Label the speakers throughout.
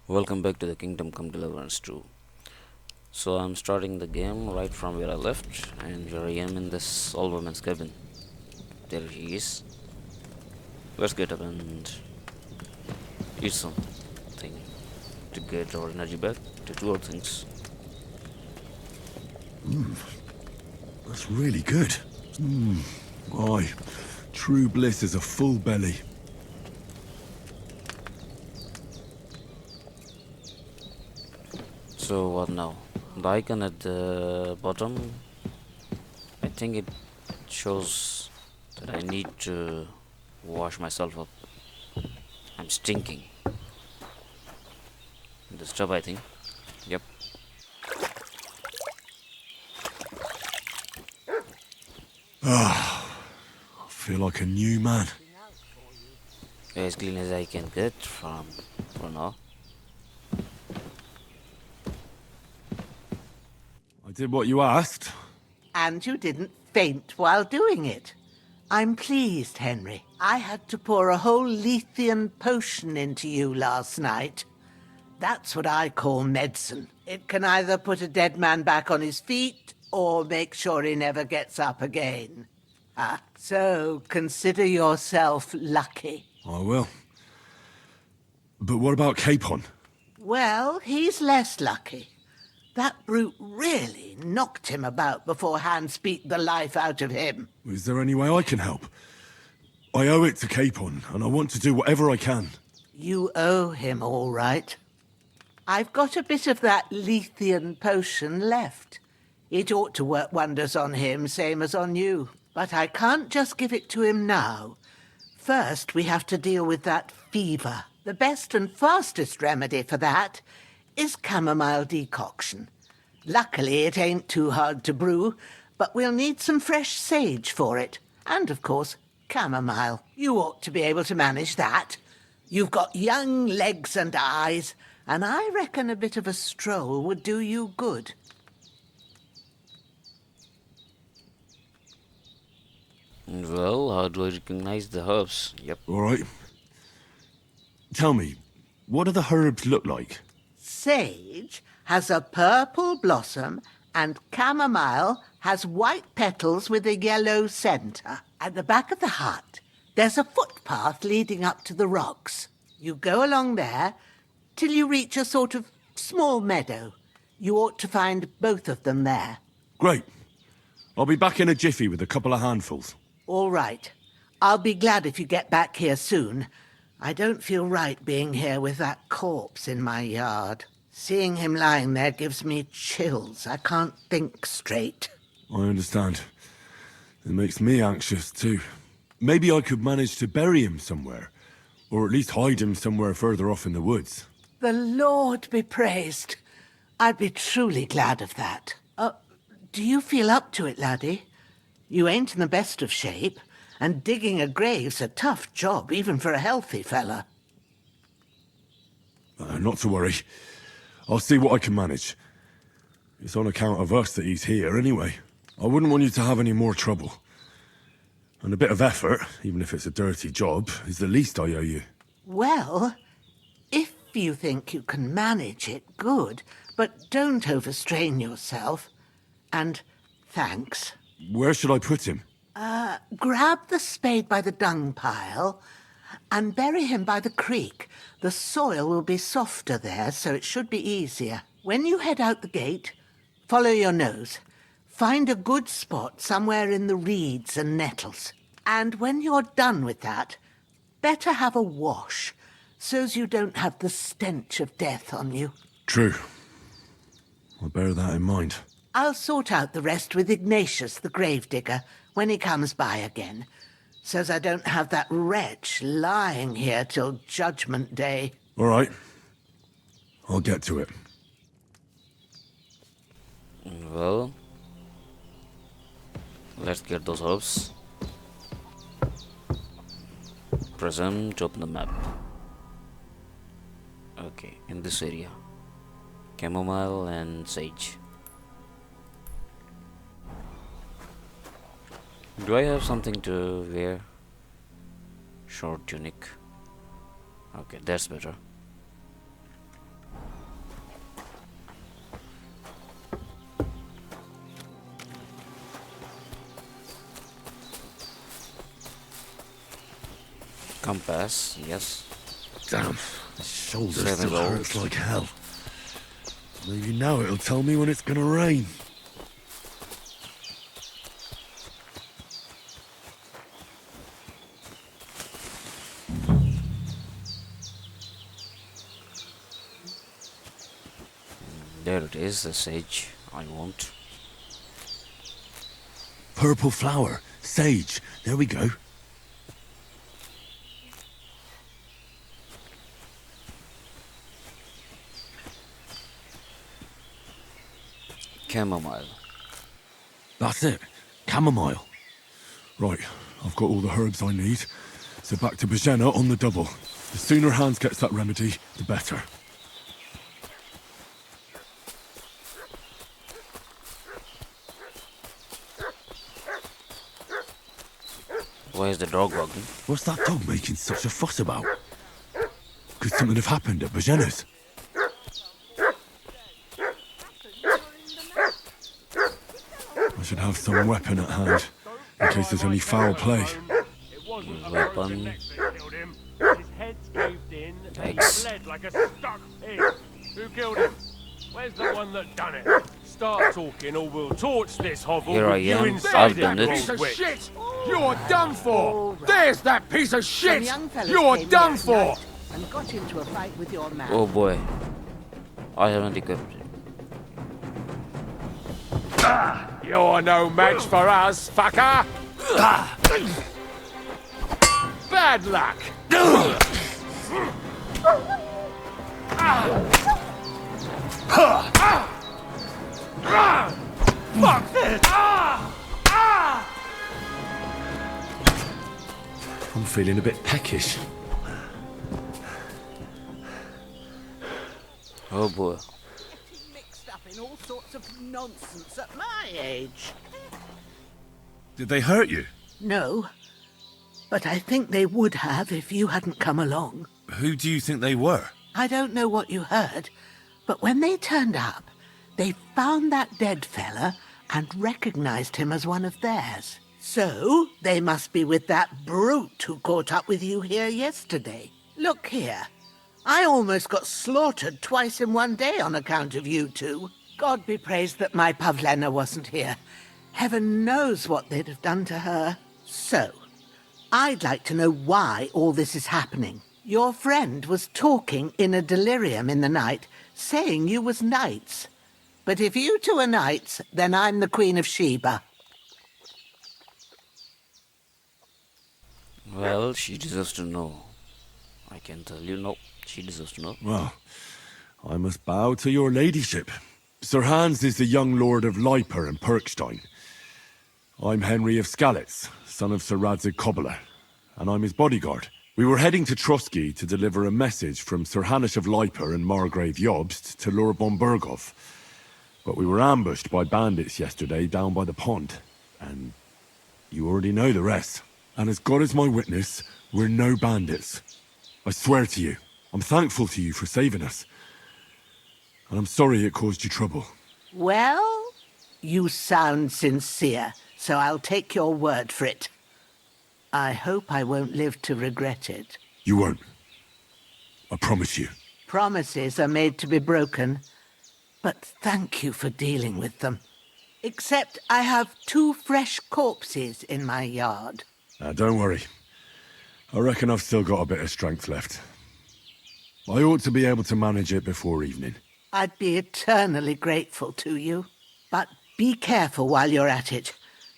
Speaker 1: Welcome back to the Kingdom Come Deliverance 2. So I'm starting the game right from where I left, and here I am in this old woman's cabin. There he is. Let's get up and eat something to get our energy back to do our things.
Speaker 2: That's really good. Aye, true bliss is a full belly.
Speaker 1: So what now? The icon at the bottom, I think it shows that I need to wash myself up. I'm stinking. This tub, I think. Yep.
Speaker 2: I feel like a new man.
Speaker 1: As clean as I can get from for now.
Speaker 2: I did what you asked.
Speaker 3: And you didn't faint while doing it. I'm pleased, Henry. I had to pour a whole Lethean potion into you last night. That's what I call medicine. It can either put a dead man back on his feet or make sure he never gets up again. So consider yourself lucky.
Speaker 2: I will. But what about Capon?
Speaker 3: Well, he's less lucky. That brute really knocked him about before Hans beat the life out of him.
Speaker 2: Is there any way I can help? I owe it to Capon, and I want to do whatever I can.
Speaker 3: You owe him, all right. I've got a bit of that Lethean potion left. It ought to work wonders on him, same as on you. But I can't just give it to him now. First, we have to deal with that fever. The best and fastest remedy for that is chamomile decoction. Luckily, it ain't too hard to brew, but we'll need some fresh sage for it. And, of course, chamomile. You ought to be able to manage that. You've got young legs and eyes, and I reckon a bit of a stroll would do you good.
Speaker 1: Well, how do I recognize the herbs? Yep.
Speaker 2: All right. Tell me, what do the herbs look like?
Speaker 3: Sage has a purple blossom, and chamomile has white petals with a yellow centre. At the back of the hut, there's a footpath leading up to the rocks. You go along there till you reach a sort of small meadow. You ought to find both of them there.
Speaker 2: Great. I'll be back in a jiffy with a couple of handfuls.
Speaker 3: All right. I'll be glad if you get back here soon. I don't feel right being here with that corpse in my yard. Seeing him lying there gives me chills. I can't think straight.
Speaker 2: I understand. It makes me anxious, too. Maybe I could manage to bury him somewhere. Or at least hide him somewhere further off in the woods.
Speaker 3: The Lord be praised. I'd be truly glad of that. Do you feel up to it, laddie? You ain't in the best of shape, and digging a grave's a tough job, even for a healthy fella.
Speaker 2: Not to worry. I'll see what I can manage. It's on account of us that he's here, anyway. I wouldn't want you to have any more trouble. And a bit of effort, even if it's a dirty job, is the least I owe you.
Speaker 3: Well, if you think you can manage it, good, but don't overstrain yourself. And thanks.
Speaker 2: Where should I put him?
Speaker 3: Grab the spade by the dung pile and bury him by the creek. The soil will be softer there, so it should be easier. When you head out the gate, follow your nose. Find a good spot somewhere in the reeds and nettles. And when you're done with that, better have a wash, so's you don't have the stench of death on you.
Speaker 2: True. I'll bear that in mind.
Speaker 3: I'll sort out the rest with Ignatius, the gravedigger, when he comes by again, so's I don't have that wretch lying here till Judgment Day.
Speaker 2: All right. I'll get to it.
Speaker 1: Well, let's get those herbs. Press M to open the map. Okay, in this area. Chamomile and sage. Do I have something to wear? Short tunic. Okay, that's better. Compass, yes.
Speaker 2: Damn, the shoulder
Speaker 1: 7
Speaker 2: still
Speaker 1: gold.
Speaker 2: hurts like hell. Maybe now it'll tell me when it's gonna rain.
Speaker 1: There it is, the sage I want.
Speaker 2: Purple flower, sage, there we go.
Speaker 1: Chamomile.
Speaker 2: That's it, chamomile. Right, I've got all the herbs I need. So back to Bozhena on the double. The sooner Hans gets that remedy, the better.
Speaker 1: Where's the dog wagon?
Speaker 2: What's that dog making such a fuss about? Could something have happened at Bozhena's? I should have some weapon at hand, in case there's any foul play.
Speaker 1: Weapon.
Speaker 4: His head's caved in, and he
Speaker 1: Thanks.
Speaker 4: bled like a stuck pig. Who killed him? Where's the one that done it? Start talking or we'll torch this hovel
Speaker 1: Here
Speaker 4: with
Speaker 1: I
Speaker 4: you
Speaker 1: am.
Speaker 4: inside
Speaker 1: I've
Speaker 4: it,
Speaker 1: done it.
Speaker 4: old witch.
Speaker 5: Shit! You're done for! There's that piece of
Speaker 3: Some
Speaker 5: shit!
Speaker 3: young fellas
Speaker 5: You're
Speaker 3: came
Speaker 5: done
Speaker 3: here
Speaker 5: for!
Speaker 3: at night and got into a fight with your man.
Speaker 1: Oh boy. I haven't equipped it.
Speaker 5: You're no match for us, fucker! Bad luck! Fuck this!
Speaker 2: I'm feeling a bit peckish.
Speaker 1: Oh boy.
Speaker 3: Getting mixed up in all sorts of nonsense at my age.
Speaker 2: Did they hurt you?
Speaker 3: No, but I think they would have if you hadn't come along.
Speaker 2: Who do you think they were?
Speaker 3: I don't know what you heard, but when they turned up, they found that dead fella and recognized him as one of theirs. So, they must be with that brute who caught up with you here yesterday. Look here. I almost got slaughtered twice in one day on account of you two. God be praised that my Pavlena wasn't here. Heaven knows what they'd have done to her. So, I'd like to know why all this is happening. Your friend was talking in a delirium in the night, saying you was knights. But if you two are knights, then I'm the Queen of Sheba.
Speaker 1: Well, she deserves to know. I can tell you, no, she deserves to know.
Speaker 2: Well, I must bow to your ladyship. Sir Hans is the young lord of Leiper and Perkstein. I'm Henry of Skalitz, son of Sir Radzig Cobbler, and I'm his bodyguard. We were heading to Trotsky to deliver a message from Sir Hanish of Leiper and Margrave Jobst to Lord Bombergov. But we were ambushed by bandits yesterday down by the pond, and you already know the rest. And as God is my witness, we're no bandits. I swear to you, I'm thankful to you for saving us. And I'm sorry it caused you trouble.
Speaker 3: Well, you sound sincere, so I'll take your word for it. I hope I won't live to regret it.
Speaker 2: You won't. I promise you.
Speaker 3: Promises are made to be broken, but thank you for dealing with them. Except I have 2 fresh corpses in my yard.
Speaker 2: Don't worry. I reckon I've still got a bit of strength left. I ought to be able to manage it before evening.
Speaker 3: I'd be eternally grateful to you. But be careful while you're at it.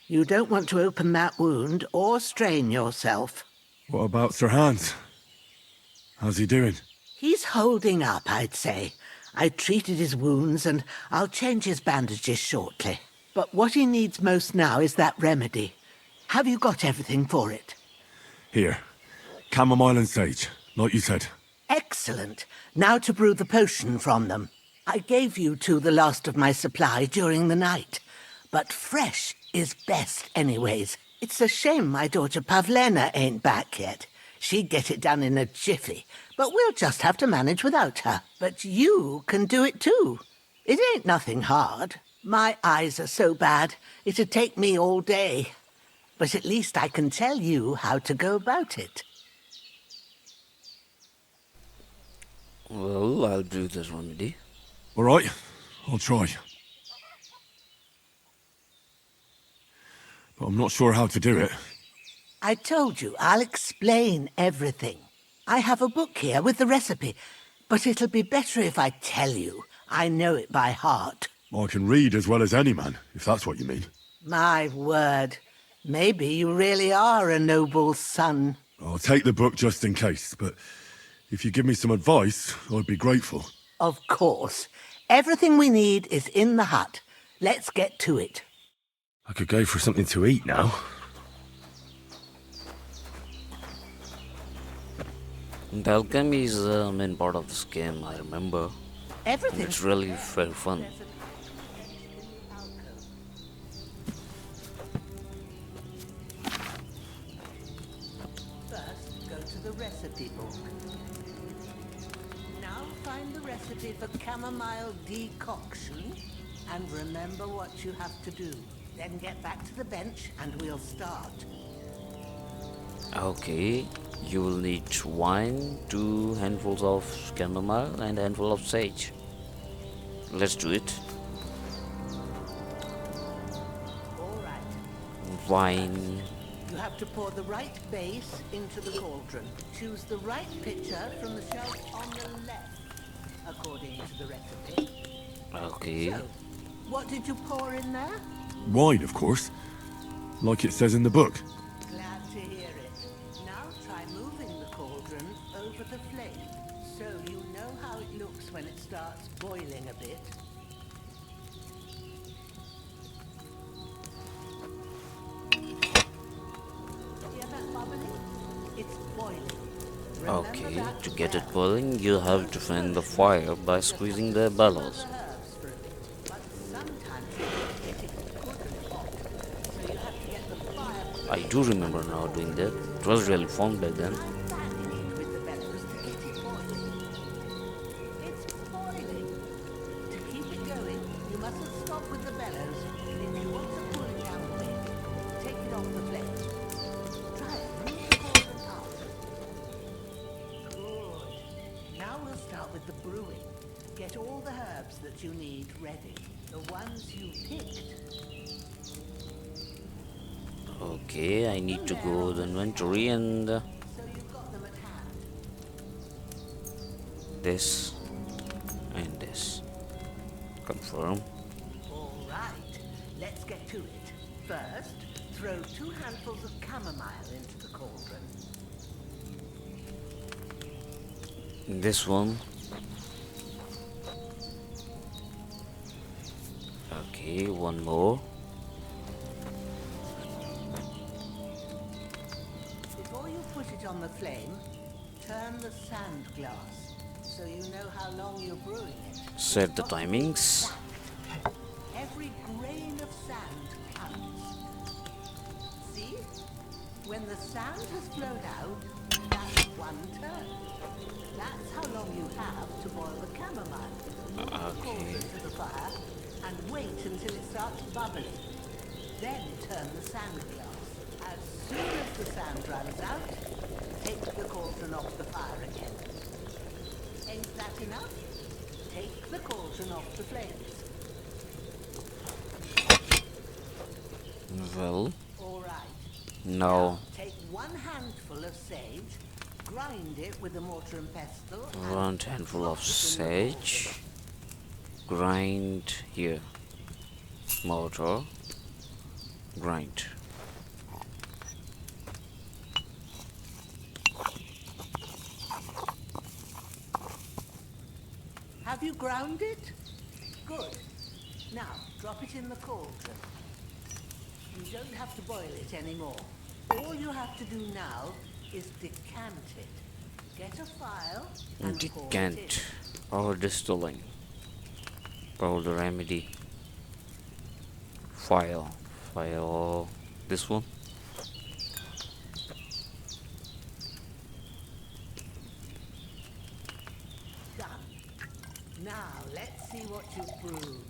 Speaker 3: You don't want to open that wound or strain yourself.
Speaker 2: What about Sir Hans? How's he doing?
Speaker 3: He's holding up, I'd say. I treated his wounds and I'll change his bandages shortly. But what he needs most now is that remedy. Have you got everything for it?
Speaker 2: Here. Chamomile and sage, like you said.
Speaker 3: Excellent. Now to brew the potion from them. I gave you two the last of my supply during the night. But fresh is best anyways. It's a shame my daughter Pavlena ain't back yet. She'd get it done in a jiffy, but we'll just have to manage without her. But you can do it too. It ain't nothing hard. My eyes are so bad, it'd take me all day. But at least I can tell you how to go about it.
Speaker 1: Well, I'll brew this remedy.
Speaker 2: All right, I'll try. But I'm not sure how to do it.
Speaker 3: I told you, I'll explain everything. I have a book here with the recipe, but it'll be better if I tell you. I know it by heart.
Speaker 2: I can read as well as any man, if that's what you mean.
Speaker 3: My word. Maybe you really are a noble son.
Speaker 2: I'll take the book just in case, but if you give me some advice, I'd be grateful.
Speaker 3: Of course. Everything we need is in the hut. Let's get to it.
Speaker 2: I could go for something to eat now.
Speaker 1: The alchemy is the main part of this game, I remember. And
Speaker 3: Everything.
Speaker 1: it's really very fun.
Speaker 3: First, go to the recipe book. Now find the recipe for chamomile decoction and remember what you have to do. Then get back to the bench and we'll start.
Speaker 1: Okay, you will need wine, 2 handfuls of chamomile, and a handful of sage. Let's do it.
Speaker 3: All right.
Speaker 1: Wine.
Speaker 3: You have to pour the right base into the cauldron. Choose the right pitcher from the shelf on the left, according to the recipe.
Speaker 1: Okay.
Speaker 3: So, what did you pour in there?
Speaker 2: Wine, of course. Like it says in the book.
Speaker 3: Glad to hear it. Now try moving the cauldron over the flame, so you know how it looks when it starts boiling a bit. Hear that bubbling? It's boiling. Remember
Speaker 1: Okay,
Speaker 3: that
Speaker 1: to get it
Speaker 3: well.
Speaker 1: boiling, you have to fan the fire by squeezing the bellows.
Speaker 3: Herbs for a bit, but sometimes you don't get it good and hot, so you have to get the fire.
Speaker 1: I do remember now doing that. It was really fun back then.
Speaker 3: I'm fanning it with the bellows to get it boiling. It's boiling. To keep it going, you mustn't stop with the bellows. If you want to pull it down quick, take it off the flame. Try it. Move the cauldron up. Good. Now we'll start with the brewing. Get all the herbs that you need ready. The ones you picked.
Speaker 1: Okay, I need to go to the inventory and
Speaker 3: So you've got them at hand.
Speaker 1: this and this. Confirm.
Speaker 3: All right, let's get to it. First, throw 2 handfuls of chamomile into the cauldron.
Speaker 1: This one. Okay, one more.
Speaker 3: Before you put it on the flame, turn the sand glass so you know how long you're brewing it.
Speaker 1: Set the
Speaker 3: It's got to be
Speaker 1: timings.
Speaker 3: exact. Every grain of sand counts. See? When the sand has flowed out, that's 1 turn. That's how long you have to boil the chamomile. Move the cauldron to the fire and wait until it starts bubbling. Then turn the sand glass. As soon as the sand runs out, take the cauldron off the fire again. Ain't that enough? Take the cauldron off the flames.
Speaker 1: Well,
Speaker 3: All right.
Speaker 1: now
Speaker 3: Take 1 handful of sage, grind it with a mortar and pestle. and
Speaker 1: 1 handful
Speaker 3: drop
Speaker 1: of
Speaker 3: it in the
Speaker 1: sage. Grind here. Mortar. Grind.
Speaker 3: Have you ground it? Good. Now, drop it in the cauldron. You don't have to boil it anymore. All you have to do now is decant it. Get a file and pour it in.
Speaker 1: Decant. Power distilling. Power the remedy. File. File. This one.
Speaker 3: Done. Now, let's see what you've brewed.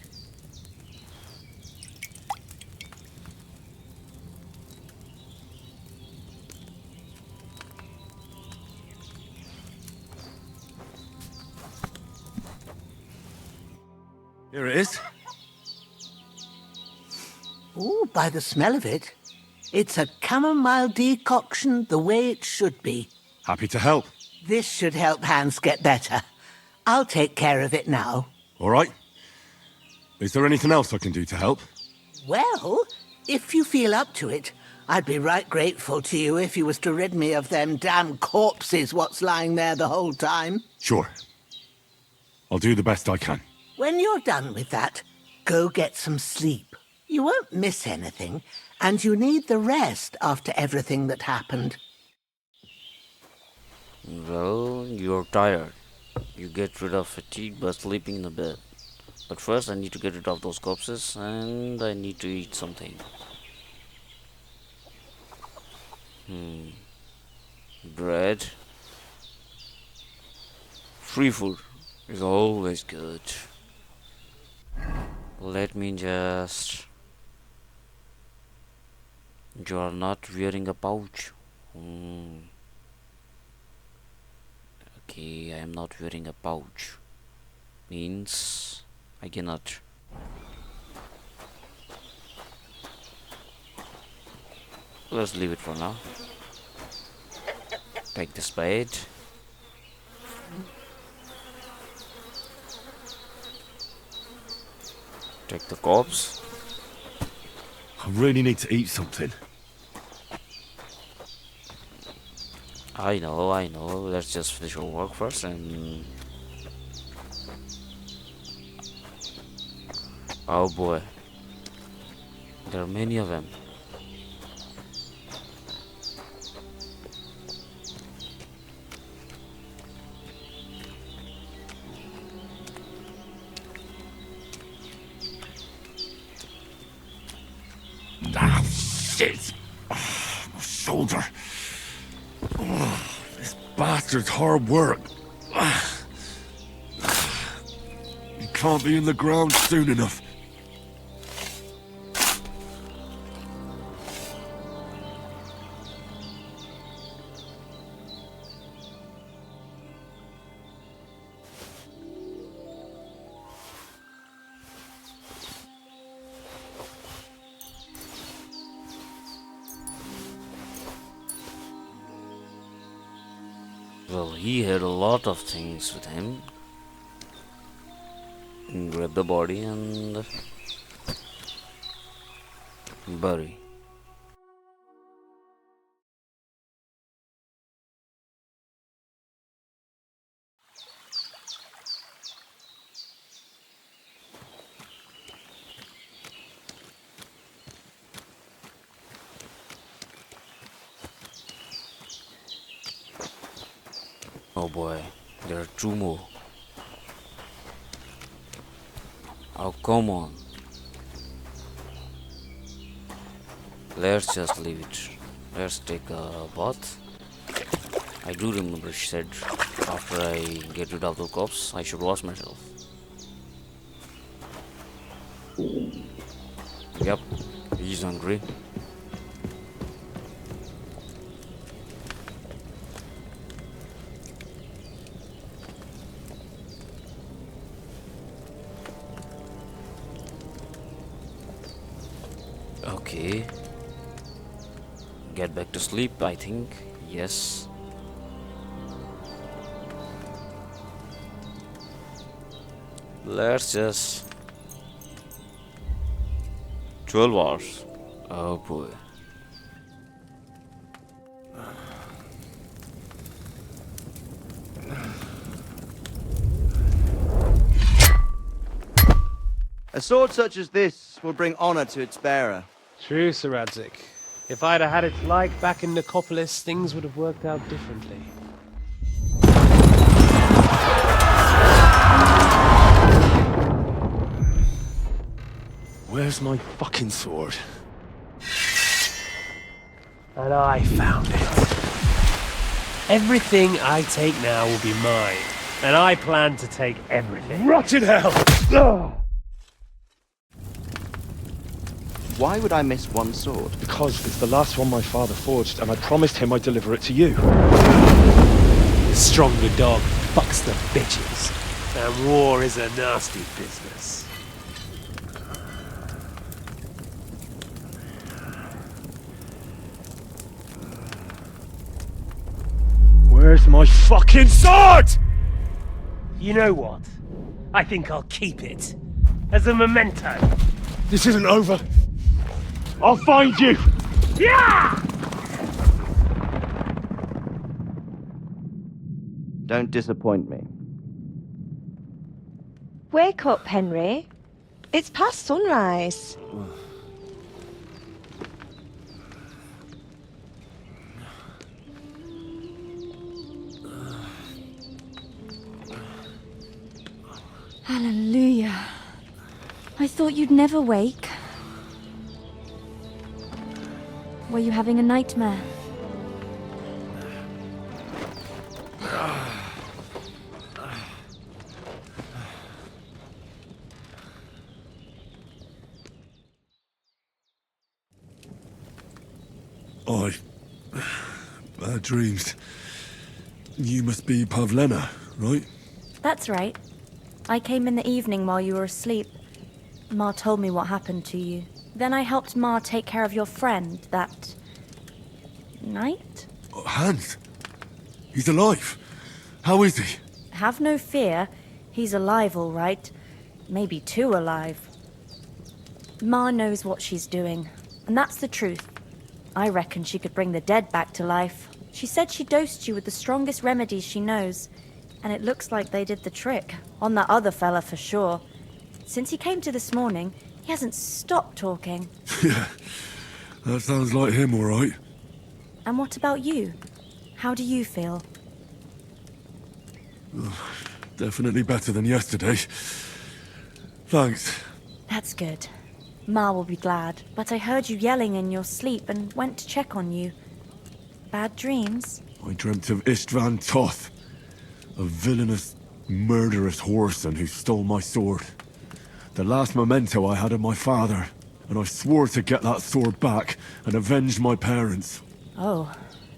Speaker 2: Here it is.
Speaker 3: Ooh, by the smell of it. It's a chamomile decoction the way it should be.
Speaker 2: Happy to help.
Speaker 3: This should help Hans get better. I'll take care of it now.
Speaker 2: All right. Is there anything else I can do to help?
Speaker 3: Well, if you feel up to it, I'd be right grateful to you if you was to rid me of them damn corpses what's lying there the whole time.
Speaker 2: Sure. I'll do the best I can.
Speaker 3: When you're done with that, go get some sleep. You won't miss anything, and you need the rest after everything that happened.
Speaker 1: Well, you're tired. You get rid of fatigue by sleeping in the bed. But first I need to get rid of those corpses, and I need to eat something. Bread. Free food is always good. Let me just... You are not wearing a pouch. Okay, I am not wearing a pouch. Means I cannot. Let's leave it for now. Take the spade. Take the corpse.
Speaker 2: I really need to eat something.
Speaker 1: I know. Let's just finish our work first and... Oh boy. There are many of them.
Speaker 2: Ah, shit! My shoulder. This bastard's hard work. He can't be in the ground soon enough.
Speaker 1: Well, he had a lot of things with him. Grab the body and bury. Oh boy, there are two more. Oh, come on. Let's just leave it. Let's take a bath. I do remember she said after I get rid of the corpse, I should wash myself. Yep, he's hungry. Okay. Get back to sleep, I think. Yes. Let's just... 12 hours. Oh boy.
Speaker 6: A sword such as this will bring honor to its bearer.
Speaker 4: True, Sir Radzik. If I'd have had its like back in Nicopolis, things would have worked out differently.
Speaker 2: Where's my fucking sword?
Speaker 4: And I found it. Everything I take now will be mine, and I plan to take everything.
Speaker 2: Rot in hell!
Speaker 6: Why would I miss one sword?
Speaker 2: Because it's the last one my father forged, and I promised him I'd deliver it to you.
Speaker 4: The stronger dog fucks the bitches, and war is a nasty business.
Speaker 2: Where's my fucking sword?
Speaker 7: You know what? I think I'll keep it. As a memento.
Speaker 2: This isn't over. I'll find you!
Speaker 7: Yeah!
Speaker 6: Don't disappoint me.
Speaker 8: Wake up, Henry. It's past sunrise.
Speaker 9: Hallelujah. I thought you'd never wake. Were you having a nightmare?
Speaker 2: Bad dreams. You must be Pavlena, right?
Speaker 9: That's right. I came in the evening while you were asleep. Ma told me what happened to you. Then I helped Ma take care of your friend that night?
Speaker 2: Hans? He's alive. How is he?
Speaker 9: Have no fear. He's alive, all right. Maybe too alive. Ma knows what she's doing, and that's the truth. I reckon she could bring the dead back to life. She said she dosed you with the strongest remedies she knows, and it looks like they did the trick. On that other fella for sure. Since he came to this morning, he hasn't stopped talking.
Speaker 2: Yeah, that sounds like him, all right.
Speaker 9: And what about you? How do you feel?
Speaker 2: Definitely better than yesterday. Thanks.
Speaker 9: That's good. Ma will be glad, but I heard you yelling in your sleep and went to check on you. Bad dreams?
Speaker 2: I dreamt of Istvan Toth, a villainous, murderous whoreson who stole my sword. The last memento I had of my father, and I swore to get that sword back and avenge my parents.
Speaker 9: Oh,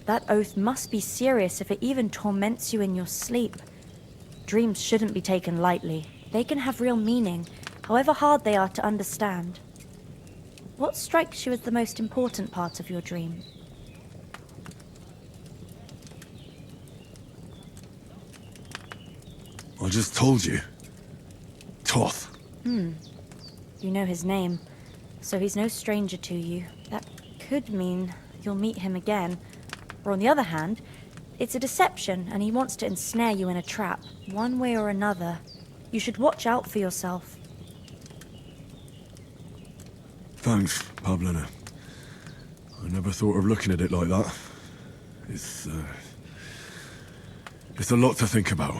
Speaker 9: that oath must be serious if it even torments you in your sleep. Dreams shouldn't be taken lightly. They can have real meaning, however hard they are to understand. What strikes you as the most important part of your dream?
Speaker 2: I just told you. Toth.
Speaker 9: You know his name, so he's no stranger to you. That could mean you'll meet him again. Or on the other hand, it's a deception and he wants to ensnare you in a trap, one way or another. You should watch out for yourself.
Speaker 2: Thanks, Pavlena. I never thought of looking at it like that. It's a lot to think about.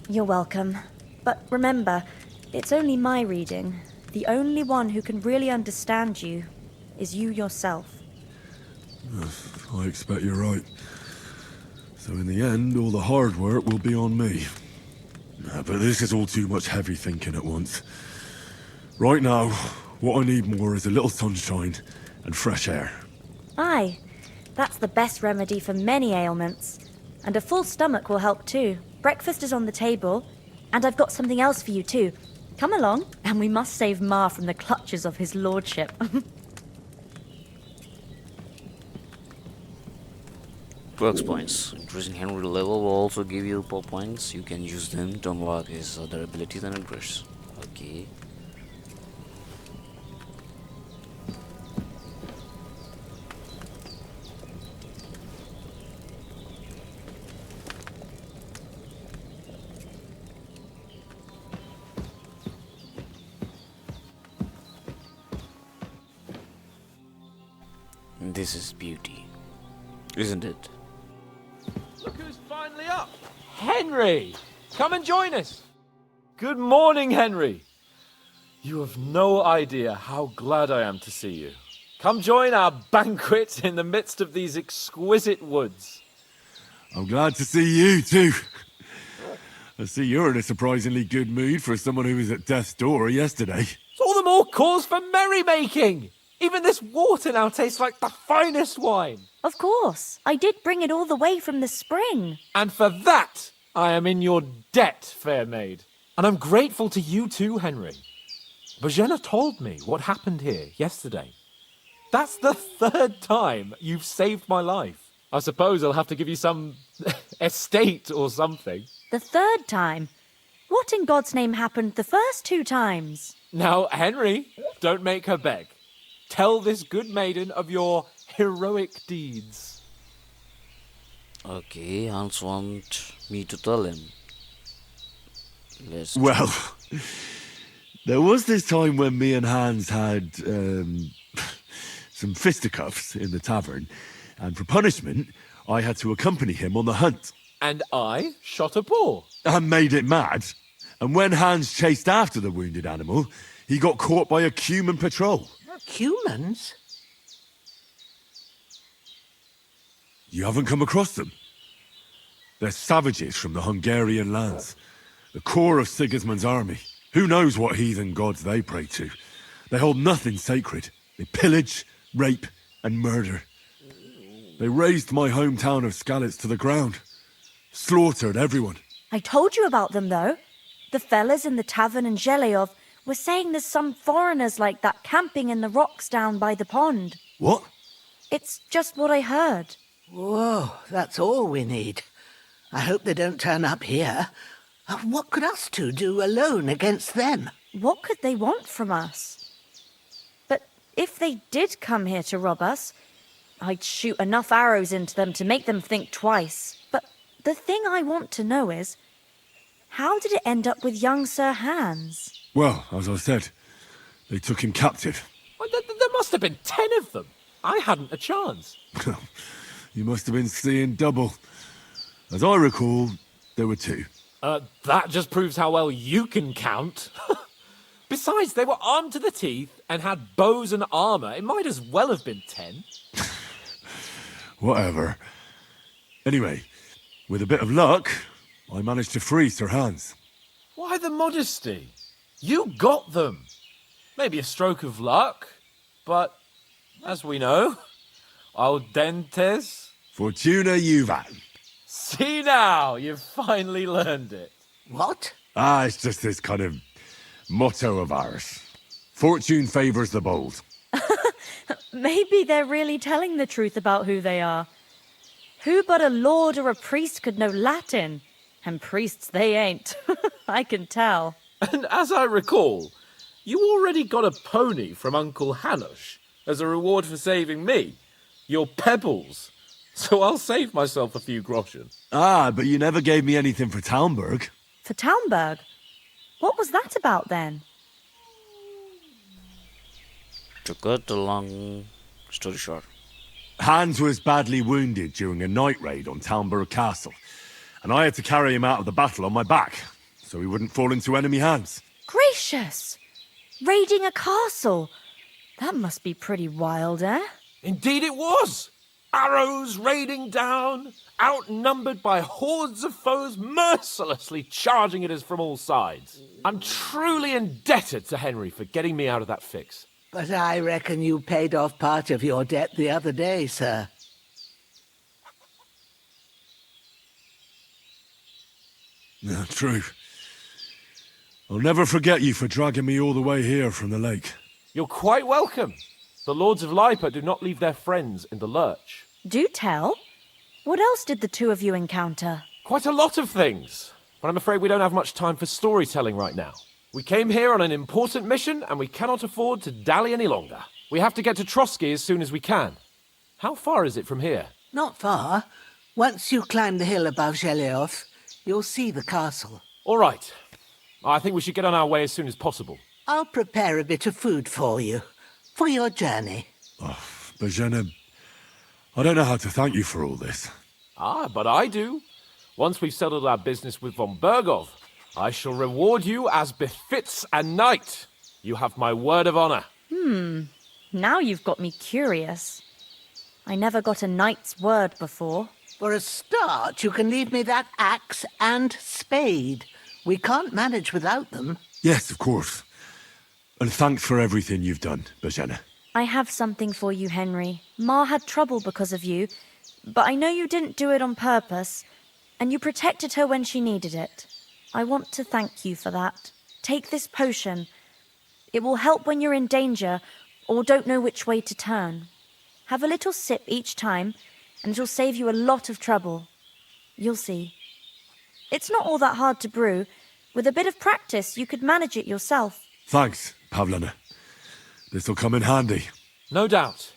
Speaker 9: You're welcome. But remember, it's only my reading. The only one who can really understand you is you yourself.
Speaker 2: I expect you're right. So in the end, all the hard work will be on me. But this is all too much heavy thinking at once. Right now, what I need more is a little sunshine and fresh air.
Speaker 9: Aye, that's the best remedy for many ailments. And a full stomach will help too. Breakfast is on the table, and I've got something else for you too. Come along, and we must save Ma from the clutches of his lordship.
Speaker 1: Perks points. Increasing Henry level will also give you power points. You can use them to unlock his other abilities and upgrades. Okay. This is beauty, isn't it?
Speaker 5: Look who's finally up. Henry! Come and join us. Good morning, Henry. You have no idea how glad I am to see you. Come join our banquet in the midst of these exquisite woods.
Speaker 2: I'm glad to see you too. I see you're in a surprisingly good mood for someone who was at death's door yesterday.
Speaker 5: It's all the more cause for merrymaking. Even this water now tastes like the finest wine.
Speaker 9: Of course, I did bring it all the way from the spring.
Speaker 5: And for that, I am in your debt, fair maid. And I'm grateful to you too, Henry. Bozhena told me what happened here yesterday. That's the third time you've saved my life. I suppose I'll have to give you some estate or something.
Speaker 9: The third time? What in God's name happened the first 2 times?
Speaker 5: Now, Henry, don't make her beg. Tell this good maiden of your heroic deeds.
Speaker 1: Okay, Hans want me to tell him. Let's
Speaker 2: Well, there was this time when me and Hans had some fisticuffs in the tavern, and for punishment, I had to accompany him on the hunt.
Speaker 5: And I shot a boar.
Speaker 2: And made it mad. And when Hans chased after the wounded animal, he got caught by a human patrol.
Speaker 3: Humans?
Speaker 2: You haven't come across them? They're savages from the Hungarian lands. The core of Sigismund's army. Who knows what heathen gods they pray to? They hold nothing sacred. They pillage, rape, and murder. They razed my hometown of Skalitz to the ground. Slaughtered everyone.
Speaker 9: I told you about them, though. The fellas in the tavern in Zheleov were saying there's some foreigners like that camping in the rocks down by the pond.
Speaker 2: What?
Speaker 9: It's just what I heard.
Speaker 3: Whoa, that's all we need. I hope they don't turn up here. What could us two do alone against them?
Speaker 9: What could they want from us? But if they did come here to rob us, I'd shoot enough arrows into them to make them think twice. But the thing I want to know is, how did it end up with young Sir Hans?
Speaker 2: Well, as I said, they took him captive.
Speaker 5: Well, there must have been 10 of them. I hadn't a chance.
Speaker 2: You must have been seeing double. As I recall, there were 2.
Speaker 5: That just proves how well you can count. Besides, they were armed to the teeth and had bows and armor. It might as well have been 10.
Speaker 2: Whatever. Anyway, with a bit of luck, I managed to free Sir Hans.
Speaker 5: Why the modesty? You got them. Maybe a stroke of luck, but as we know, al dentes.
Speaker 2: Fortuna juvat.
Speaker 5: See now, you've finally learned it.
Speaker 3: What?
Speaker 2: It's just this kind of motto of ours. Fortune favours the bold.
Speaker 9: Maybe they're really telling the truth about who they are. Who but a lord or a priest could know Latin? And priests they ain't. I can tell.
Speaker 5: And as I recall, you already got a pony from Uncle Hanush as a reward for saving me. Your pebbles. So I'll save myself a few groschen.
Speaker 2: But you never gave me anything for Talmberg.
Speaker 9: For Talmberg? What was that about then?
Speaker 1: To cut a long story short.
Speaker 2: Hans was badly wounded during a night raid on Talmberg Castle, and I had to carry him out of the battle on my back, so he wouldn't fall into enemy hands.
Speaker 9: Gracious! Raiding a castle? That must be pretty wild, eh?
Speaker 5: Indeed it was! Arrows raining down, outnumbered by hordes of foes mercilessly charging at us from all sides. I'm truly indebted to Henry for getting me out of that fix.
Speaker 3: But I reckon you paid off part of your debt the other day, sir.
Speaker 2: Yeah, true. I'll never forget you for dragging me all the way here from the lake.
Speaker 5: You're quite welcome. The Lords of Lipa do not leave their friends in the lurch.
Speaker 9: Do tell. What else did the 2 of you encounter?
Speaker 5: Quite a lot of things, but I'm afraid we don't have much time for storytelling right now. We came here on an important mission, and we cannot afford to dally any longer. We have to get to Trotsky as soon as we can. How far is it from here?
Speaker 3: Not far. Once you climb the hill above Zheleov, you'll see the castle.
Speaker 5: All right. I think we should get on our way as soon as possible.
Speaker 3: I'll prepare a bit of food for you, for your journey.
Speaker 2: Bozhena, I don't know how to thank you for all this.
Speaker 5: But I do. Once we've settled our business with von Bergov, I shall reward you as befits a knight. You have my word of honor.
Speaker 9: Now you've got me curious. I never got a knight's word before.
Speaker 3: For a start, you can leave me that axe and spade. We can't manage without them.
Speaker 2: Yes, of course. And thanks for everything you've done, Bozhena.
Speaker 9: I have something for you, Henry. Ma had trouble because of you, but I know you didn't do it on purpose, and you protected her when she needed it. I want to thank you for that. Take this potion. It will help when you're in danger or don't know which way to turn. Have a little sip each time, and it'll save you a lot of trouble. You'll see. It's not all that hard to brew. With a bit of practice, you could manage it yourself.
Speaker 2: Thanks, Pavlena. This'll come in handy.
Speaker 5: No doubt.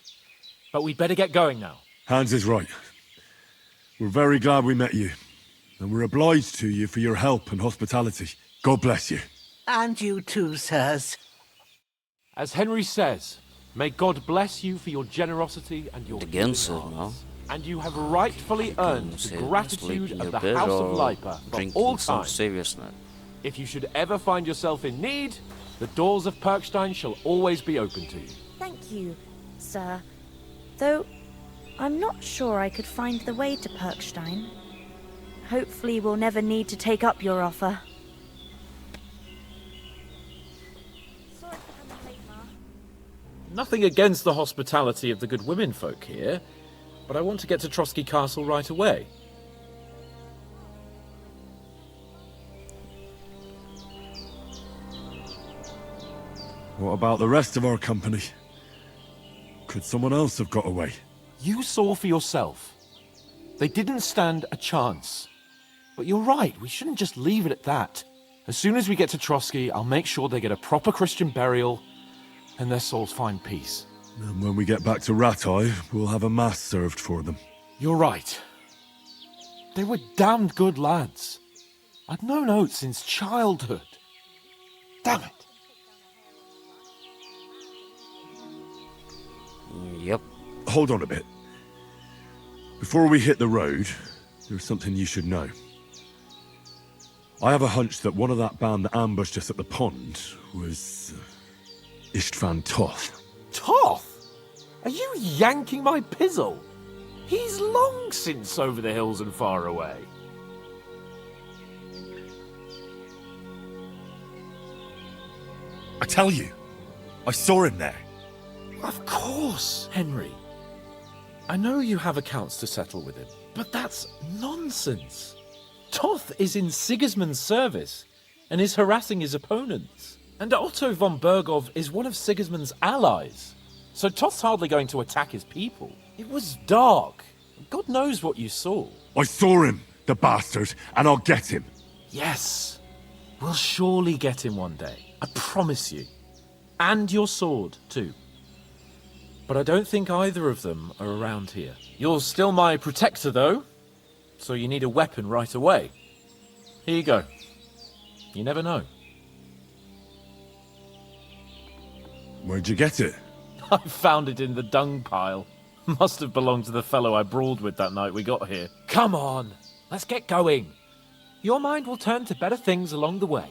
Speaker 5: But we'd better get going now.
Speaker 2: Hans is right. We're very glad we met you. And we're obliged to you for your help and hospitality. God bless you.
Speaker 3: And you too, sirs.
Speaker 5: As Henry says, may God bless you for your generosity and your
Speaker 1: Again,
Speaker 5: giving
Speaker 1: sir,
Speaker 5: hearts.
Speaker 1: no?
Speaker 5: And you have rightfully earned the
Speaker 1: Say,
Speaker 5: gratitude
Speaker 1: sleep in
Speaker 5: of
Speaker 1: your
Speaker 5: the
Speaker 1: bed
Speaker 5: House of
Speaker 1: or
Speaker 5: Lipa for
Speaker 1: drinking
Speaker 5: all
Speaker 1: some
Speaker 5: time.
Speaker 1: seriousness.
Speaker 5: If you should ever find yourself in need, the doors of Perkstein shall always be open to you.
Speaker 9: Thank you, sir. Though, I'm not sure I could find the way to Perkstein. Hopefully we'll never need to take up your offer. Sorry for coming late, Ma.
Speaker 5: Nothing against the hospitality of the good women folk here, but I want to get to Trotsky Castle right away.
Speaker 2: What about the rest of our company? Could someone else have got away?
Speaker 5: You saw for yourself. They didn't stand a chance. But you're right, we shouldn't just leave it at that. As soon as we get to Trotsky, I'll make sure they get a proper Christian burial and their souls find peace.
Speaker 2: And when we get back to Ratai, we'll have a mass served for them.
Speaker 5: You're right. They were damned good lads. I'd known Oates since childhood. Damn it.
Speaker 1: Yep.
Speaker 2: Hold on a bit. Before we hit the road, there's something you should know. I have a hunch that one of that band that ambushed us at the pond was Istvan Toth.
Speaker 5: Toth? Are you yanking my pizzle? He's long since over the hills and far away.
Speaker 2: I tell you, I saw him there.
Speaker 5: Of course, Henry. I know you have accounts to settle with him, but that's nonsense. Toth is in Sigismund's service and is harassing his opponents. And Otto von Bergov is one of Sigismund's allies. So Toth's hardly going to attack his people. It was dark. God knows what you saw.
Speaker 2: I saw him, the bastard, and I'll get him.
Speaker 5: Yes. We'll surely get him one day. I promise you. And your sword, too. But I don't think either of them are around here. You're still my protector, though. So you need a weapon right away. Here you go. You never know.
Speaker 2: Where'd you get it?
Speaker 5: I found it in the dung pile. Must have belonged to the fellow I brawled with that night we got here. Come on, let's get going. Your mind will turn to better things along the way.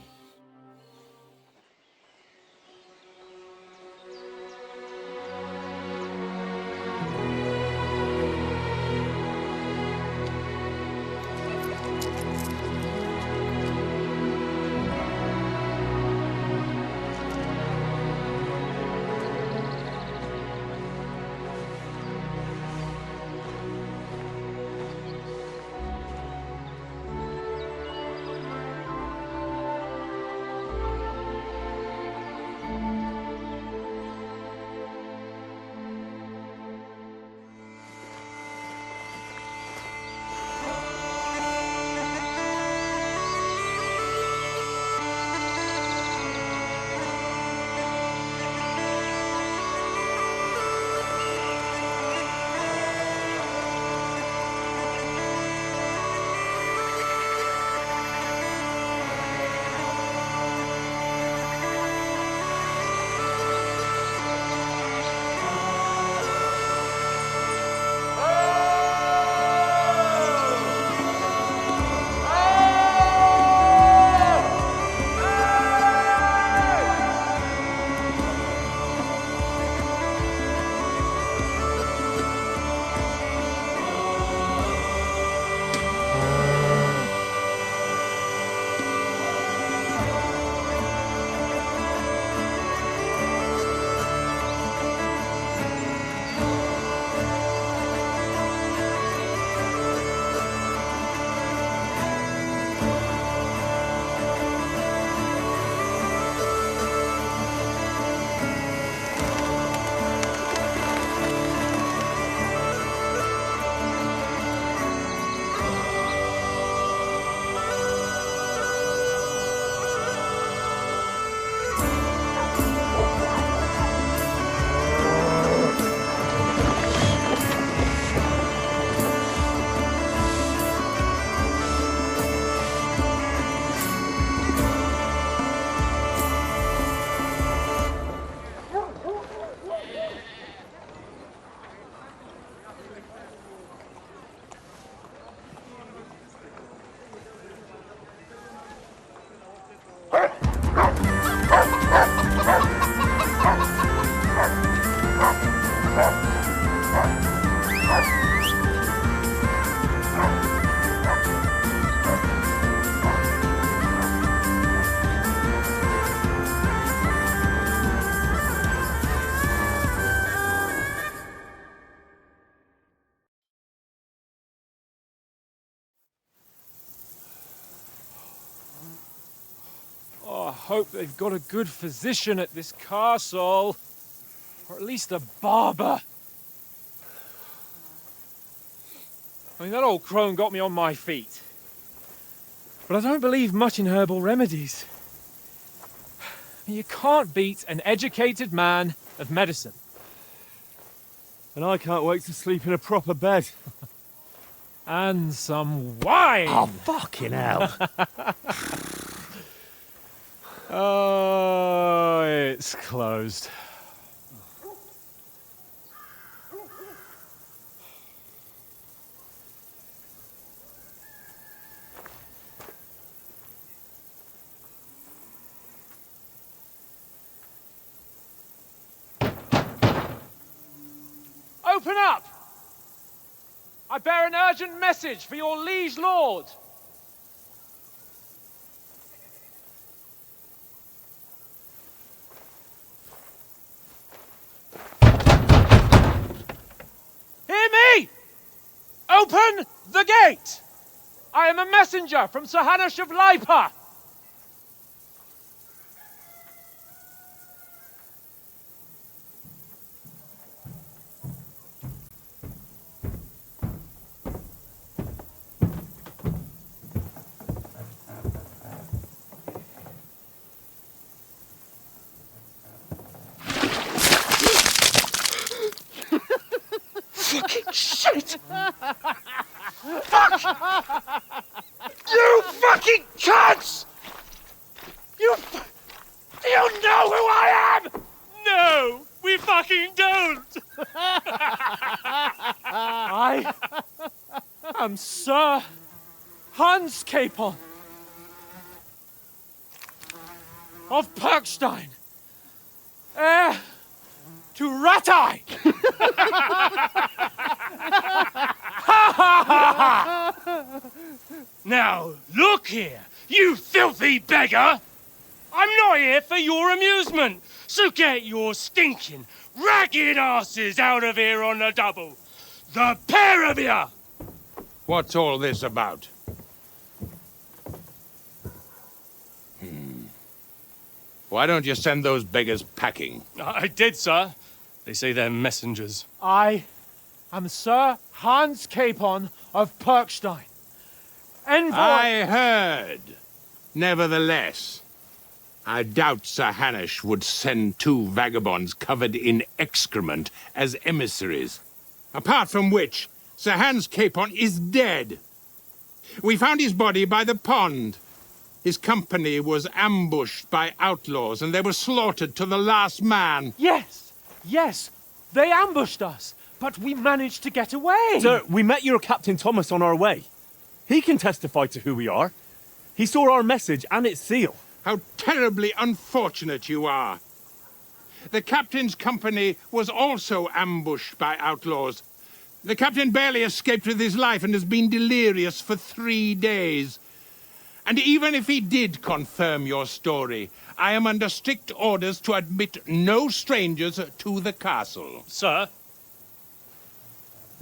Speaker 4: hope they've got a good physician at this castle. Or at least a barber. I mean, that old crone got me on my feet. But I don't believe much in herbal remedies. You can't beat an educated man of medicine.
Speaker 7: And I can't wait to sleep in a proper bed.
Speaker 4: And some wine!
Speaker 7: Oh, fucking hell.
Speaker 4: Oh, it's closed. Open up! I bear an urgent message for your liege lord. Hear me! Open the gate! I am a messenger from Sir Hanush of Lipa. Shit! Fuck! You fucking cunts! Do you know who I am? No, we fucking don't! I am Sir Hans Capon of Perkstein, heir to Ratai! Now, look here, you filthy beggar! I'm not here for your amusement, so get your stinking, ragged asses out of here on the double. The pair of you!
Speaker 10: What's all this about? Why don't you send those beggars packing?
Speaker 4: I did, sir. They say they're messengers. I am Sir Hans Capon of Perkstein. Envoy...
Speaker 10: I heard. Nevertheless, I doubt Sir Hanush would send two vagabonds covered in excrement as emissaries. Apart from which, Sir Hans Capon is dead. We found his body by the pond. His company was ambushed by outlaws, and they were slaughtered to the last man.
Speaker 4: Yes, yes, they ambushed us, but we managed to get away.
Speaker 7: Sir, we met your Captain Thomas on our way. He can testify to who we are. He saw our message and its seal.
Speaker 10: How terribly unfortunate you are. The captain's company was also ambushed by outlaws. The captain barely escaped with his life and has been delirious for 3 days. And even if he did confirm your story, I am under strict orders to admit no strangers to the castle.
Speaker 4: Sir,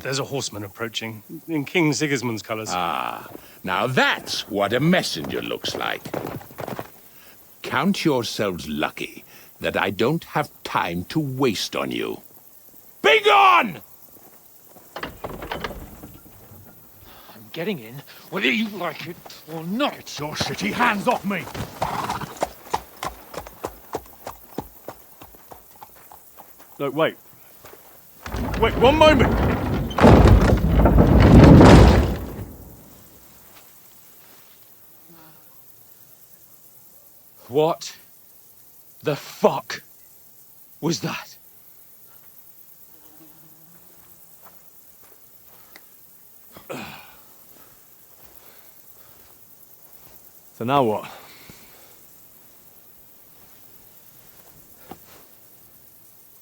Speaker 4: there's a horseman approaching, in King Sigismund's colours.
Speaker 10: Ah, now that's what a messenger looks like. Count yourselves lucky that I don't have time to waste on you. Be gone!
Speaker 4: I'm getting in, whether you like it or not.
Speaker 7: Your shitty hands off me! Look, wait. Wait, one moment!
Speaker 4: What the fuck was that?
Speaker 7: So now what?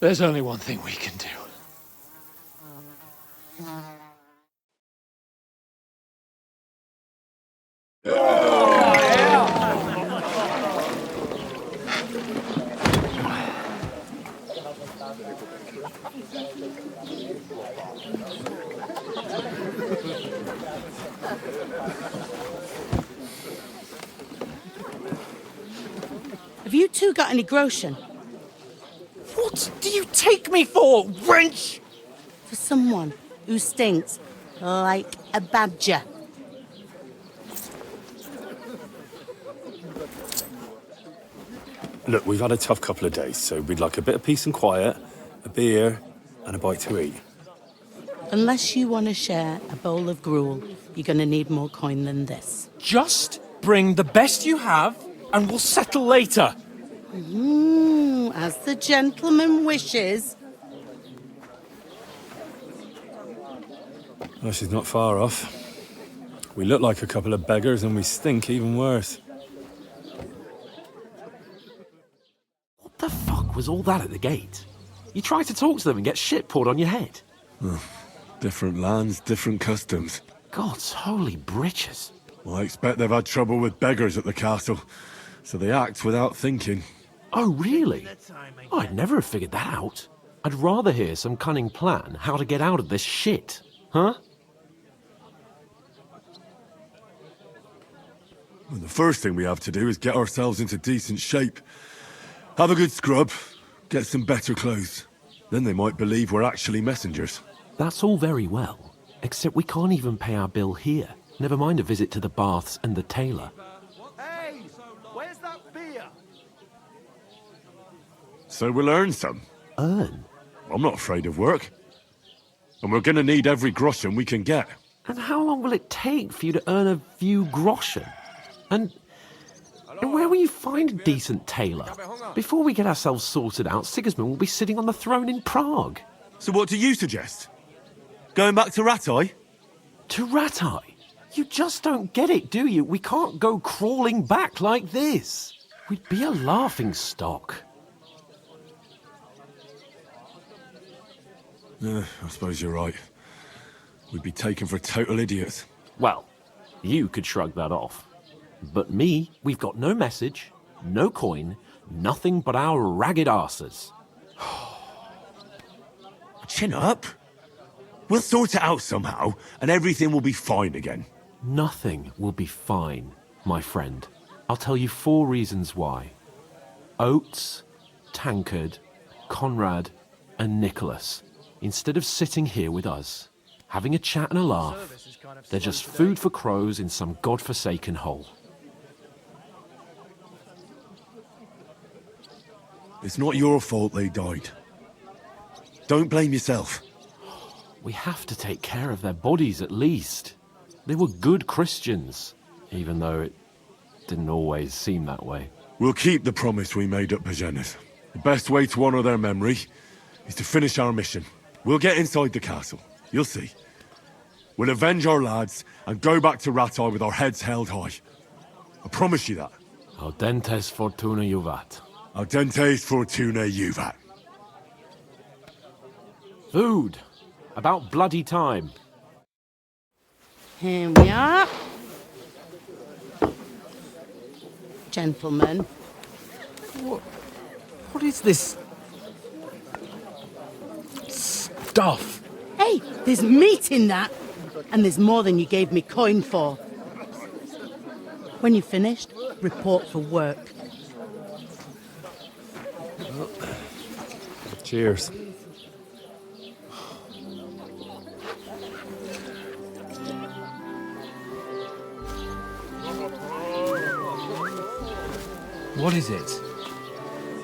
Speaker 4: There's only one thing we can do.
Speaker 11: Have you two got any groschen?
Speaker 4: What do you take me for, wench?
Speaker 11: For someone who stinks like a badger.
Speaker 7: Look, we've had a tough couple of days, so we'd like a bit of peace and quiet, a beer, and a bite to eat.
Speaker 11: Unless you want to share a bowl of gruel, you're going to need more coin than this.
Speaker 4: Just bring the best you have, and we'll settle later.
Speaker 11: As the gentleman wishes.
Speaker 7: Well, she's not far off. We look like a couple of beggars, and we stink even worse.
Speaker 12: What the fuck was all that at the gate? You try to talk to them and get shit poured on your head.
Speaker 2: Different lands, different customs.
Speaker 12: God's holy britches.
Speaker 2: Well, I expect they've had trouble with beggars at the castle, so they act without thinking.
Speaker 12: Oh, really? I'd never have figured that out. I'd rather hear some cunning plan how to get out of this shit. Huh?
Speaker 2: Well, the first thing we have to do is get ourselves into decent shape. Have a good scrub, get some better clothes. Then they might believe we're actually messengers.
Speaker 12: That's all very well, except we can't even pay our bill here. Never mind a visit to the baths and the tailor.
Speaker 6: Hey, where's that beer?
Speaker 2: So we'll earn some.
Speaker 12: Earn?
Speaker 2: I'm not afraid of work. And we're gonna need every groschen we can get.
Speaker 12: And how long will it take for you to earn a few groschen? And where will you find a decent tailor? Before we get ourselves sorted out, Sigismund will be sitting on the throne in Prague.
Speaker 2: So what do you suggest? Going back to Ratai?
Speaker 12: To Ratai? You just don't get it, do you? We can't go crawling back like this. We'd be a laughing stock.
Speaker 2: I suppose you're right. We'd be taken for total idiots.
Speaker 12: Well, you could shrug that off. But me, we've got no message, no coin, nothing but our ragged arses.
Speaker 2: Chin up. We'll sort it out somehow, and everything will be fine again.
Speaker 12: Nothing will be fine, my friend. I'll tell you 4 reasons why. Oates, Tankard, Conrad, and Nicholas, instead of sitting here with us, having a chat and a laugh, they're just food for crows in some godforsaken hole.
Speaker 2: It's not your fault they died. Don't blame yourself.
Speaker 12: We have to take care of their bodies at least. They were good Christians, even though it didn't always seem that way.
Speaker 2: We'll keep the promise we made at Bozhena. The best way to honor their memory is to finish our mission. We'll get inside the castle. You'll see. We'll avenge our lads and go back to Ratai with our heads held high. I promise you that.
Speaker 12: Audentes fortuna juvat.
Speaker 2: Audentes fortuna juvat.
Speaker 12: Food. About bloody time.
Speaker 11: Here we are. Gentlemen.
Speaker 4: What is this stuff?
Speaker 11: Hey, there's meat in that. And there's more than you gave me coin for. When you're finished, report for work.
Speaker 7: Cheers.
Speaker 4: What is it?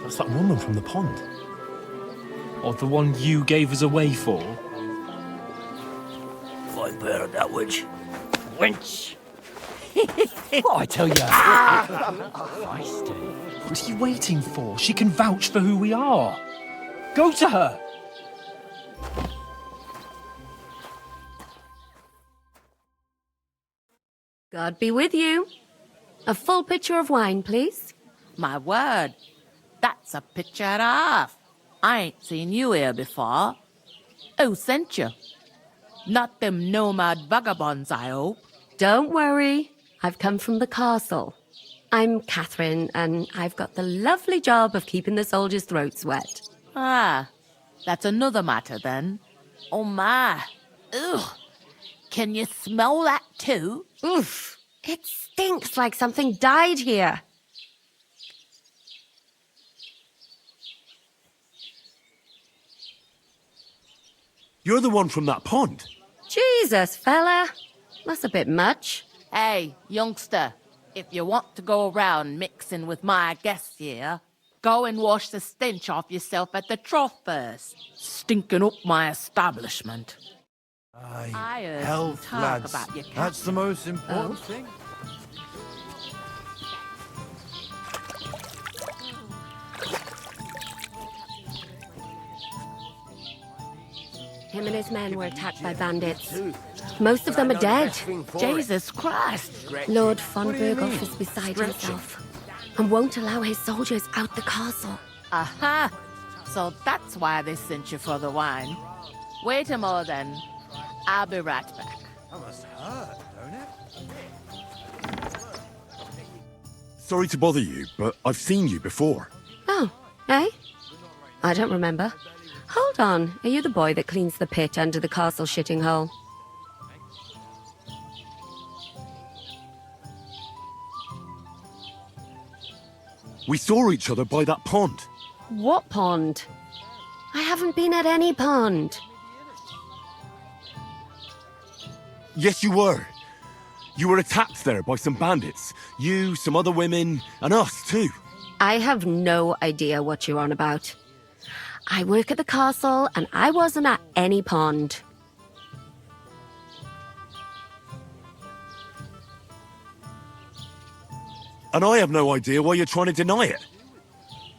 Speaker 7: That's that woman from the pond.
Speaker 4: Or the one you gave us away for?
Speaker 1: I bear that witch.
Speaker 4: Wench! What I tell you? What are you waiting for? She can vouch for who we are. Go to her.
Speaker 13: God be with you. A full pitcher of wine, please.
Speaker 14: My word, that's a picture and a half. I ain't seen you here before. Who sent you? Not them nomad vagabonds, I hope.
Speaker 13: Don't worry. I've come from the castle. I'm Katherine, and I've got the lovely job of keeping the soldiers' throats wet.
Speaker 14: Ah, that's another matter then. Oh my. Ugh. Can you smell that too?
Speaker 13: Oof. It stinks like something died here.
Speaker 2: You're the one from that pond.
Speaker 13: Jesus, fella. That's a bit much.
Speaker 14: Hey, youngster, if you want to go around mixing with my guests here, go and wash the stench off yourself at the trough first. Stinking up my establishment. I heard some talk about your
Speaker 15: That's the most important thing.
Speaker 13: Him and his men were attacked by bandits. Most of them are dead.
Speaker 14: Jesus Christ.
Speaker 13: Lord von Berghoff is beside himself and won't allow his soldiers out the castle.
Speaker 14: Aha! So that's why they sent you for the wine. Wait a moment then. I'll be right back.
Speaker 15: That must hurt, don't it?
Speaker 2: Sorry to bother you, but I've seen you before.
Speaker 13: Oh, eh? I don't remember. Hold on, are you the boy that cleans the pit under the castle shitting hole?
Speaker 2: We saw each other by that pond.
Speaker 13: What pond? I haven't been at any pond.
Speaker 2: Yes, you were. You were attacked there by some bandits. You, some other women, and us too.
Speaker 13: I have no idea what you're on about. I work at the castle, and I wasn't at any pond.
Speaker 2: And I have no idea why you're trying to deny it.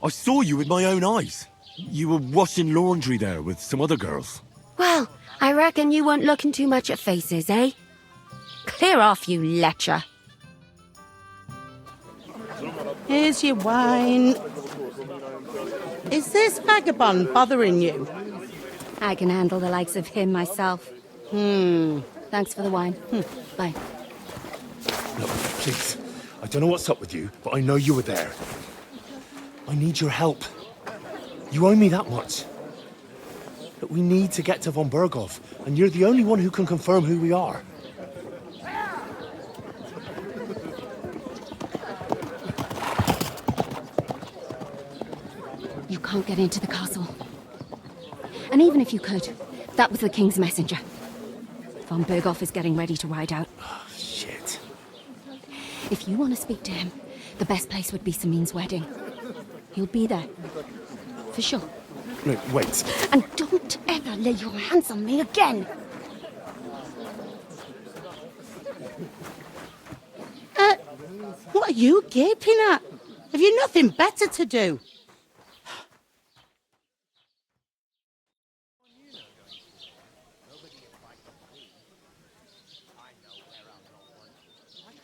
Speaker 2: I saw you with my own eyes. You were washing laundry there with some other girls.
Speaker 13: Well, I reckon you weren't looking too much at faces, eh? Clear off, you lecher.
Speaker 11: Here's your wine. Is this vagabond bothering you?
Speaker 8: I can handle the likes of him myself. Thanks for the wine. Bye.
Speaker 7: Look, please. I don't know what's up with you, but I know you were there. I need your help. You owe me that much. But we need to get to von Berghoff, and you're the only one who can confirm who we are.
Speaker 8: You can't get into the castle. And even if you could, that was the king's messenger. Von Berghoff is getting ready to ride out.
Speaker 7: Oh, shit.
Speaker 8: If you want to speak to him, the best place would be Samin's wedding. He'll be there. For sure.
Speaker 7: No, wait.
Speaker 8: And don't ever lay your hands on me again!
Speaker 11: What are you gaping at? Have you nothing better to do?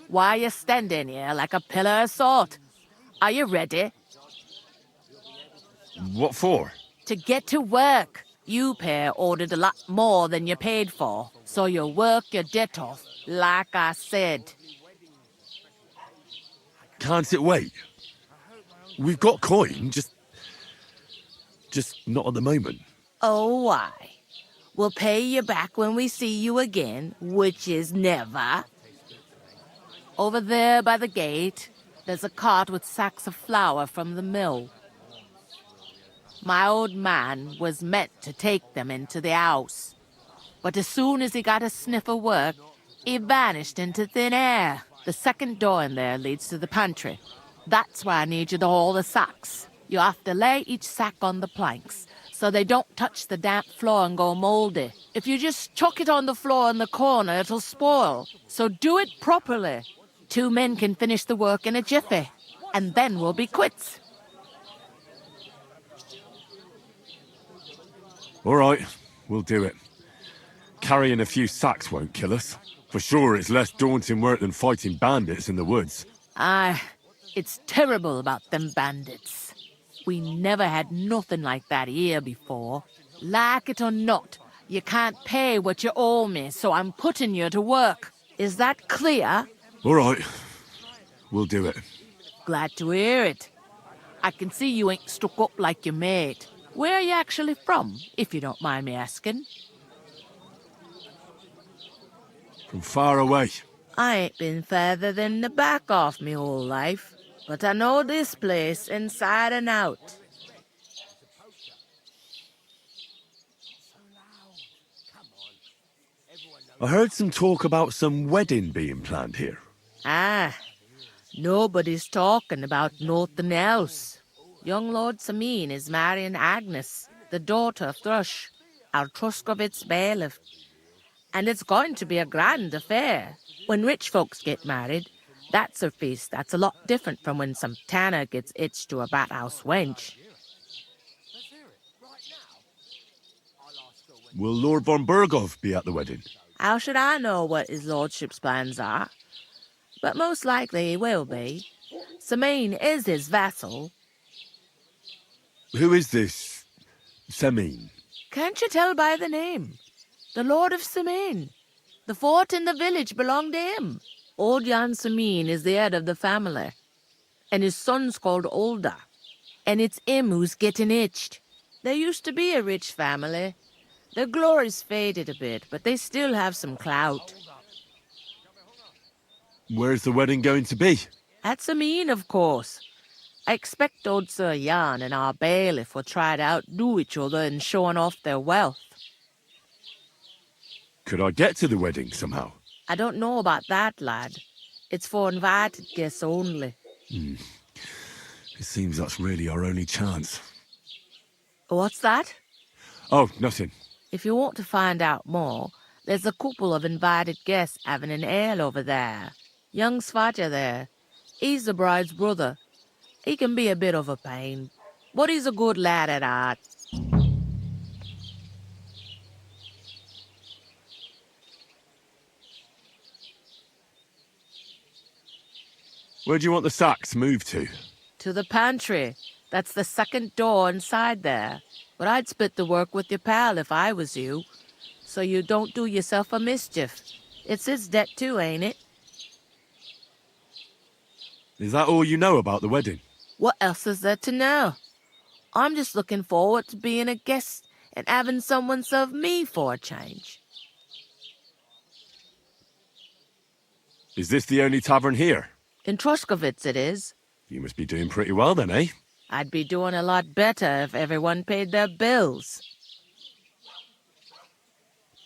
Speaker 14: Why are you standing here like a pillar of salt? Are you ready?
Speaker 2: What for?
Speaker 14: To get to work. You pair ordered a lot more than you paid for, so you'll work your debt off, like I said.
Speaker 2: Can't it wait? We've got coin, just not at the moment.
Speaker 14: Oh, why? We'll pay you back when we see you again, which is never. Over there by the gate, there's a cart with sacks of flour from the mill. My old man was meant to take them into the house. But as soon as he got a sniff of work, he vanished into thin air. The second door in there leads to the pantry. That's why I need you to haul the sacks. You have to lay each sack on the planks, so they don't touch the damp floor and go moldy. If you just chuck it on the floor in the corner, it'll spoil. So do it properly. 2 men can finish the work in a jiffy, and then we'll be quits.
Speaker 2: All right, we'll do it. Carrying a few sacks won't kill us. For sure, it's less daunting work than fighting bandits in the woods.
Speaker 14: Aye, it's terrible about them bandits. We never had nothing like that here before. Like it or not, you can't pay what you owe me, so I'm putting you to work. Is that clear?
Speaker 2: All right, we'll do it.
Speaker 14: Glad to hear it. I can see you ain't stuck up like your mate. Where are you actually from, if you don't mind me asking?
Speaker 2: From far away.
Speaker 14: I ain't been further than the back off me whole life, but I know this place inside and out.
Speaker 2: I heard some talk about some wedding being planned here.
Speaker 14: Ah, nobody's talking about nothing else. Young Lord Samin is marrying Agnes, the daughter of Thrush, our Truskovitz bailiff. And it's going to be a grand affair. When rich folks get married, that's a feast that's a lot different from when some tanner gets hitched to a bathhouse wench.
Speaker 2: Will Lord von Burgov be at the wedding?
Speaker 14: How should I know what his lordship's plans are? But most likely he will be. Samin is his vassal.
Speaker 2: Who is this Semin?
Speaker 14: Can't you tell by the name? The Lord of Samin. The fort and the village belong to him. Old Jan Samin is the head of the family. And his son's called Olda. And it's him who's getting itched. There used to be a rich family. Their glory's faded a bit, but they still have some clout.
Speaker 2: Where's the wedding going to be?
Speaker 14: At Samin, of course. I expect old Sir Jan and our bailiff will try to outdo each other in showing off their wealth.
Speaker 2: Could I get to the wedding somehow?
Speaker 14: I don't know about that, lad. It's for invited guests only.
Speaker 2: It seems that's really our only chance.
Speaker 14: What's that?
Speaker 2: Oh, nothing.
Speaker 14: If you want to find out more, there's a couple of invited guests having an ale over there. Young Svatja there. He's the bride's brother. He can be a bit of a pain, but he's a good lad at heart.
Speaker 2: Where do you want the sacks moved to?
Speaker 14: To the pantry. That's the second door inside there. But I'd split the work with your pal if I was you, so you don't do yourself a mischief. It's his debt too, ain't it?
Speaker 2: Is that all you know about the wedding?
Speaker 14: What else is there to know? I'm just looking forward to being a guest and having someone serve me for a change.
Speaker 2: Is this the only tavern here?
Speaker 14: In Truskovitz it is.
Speaker 2: You must be doing pretty well then, eh?
Speaker 14: I'd be doing a lot better if everyone paid their bills.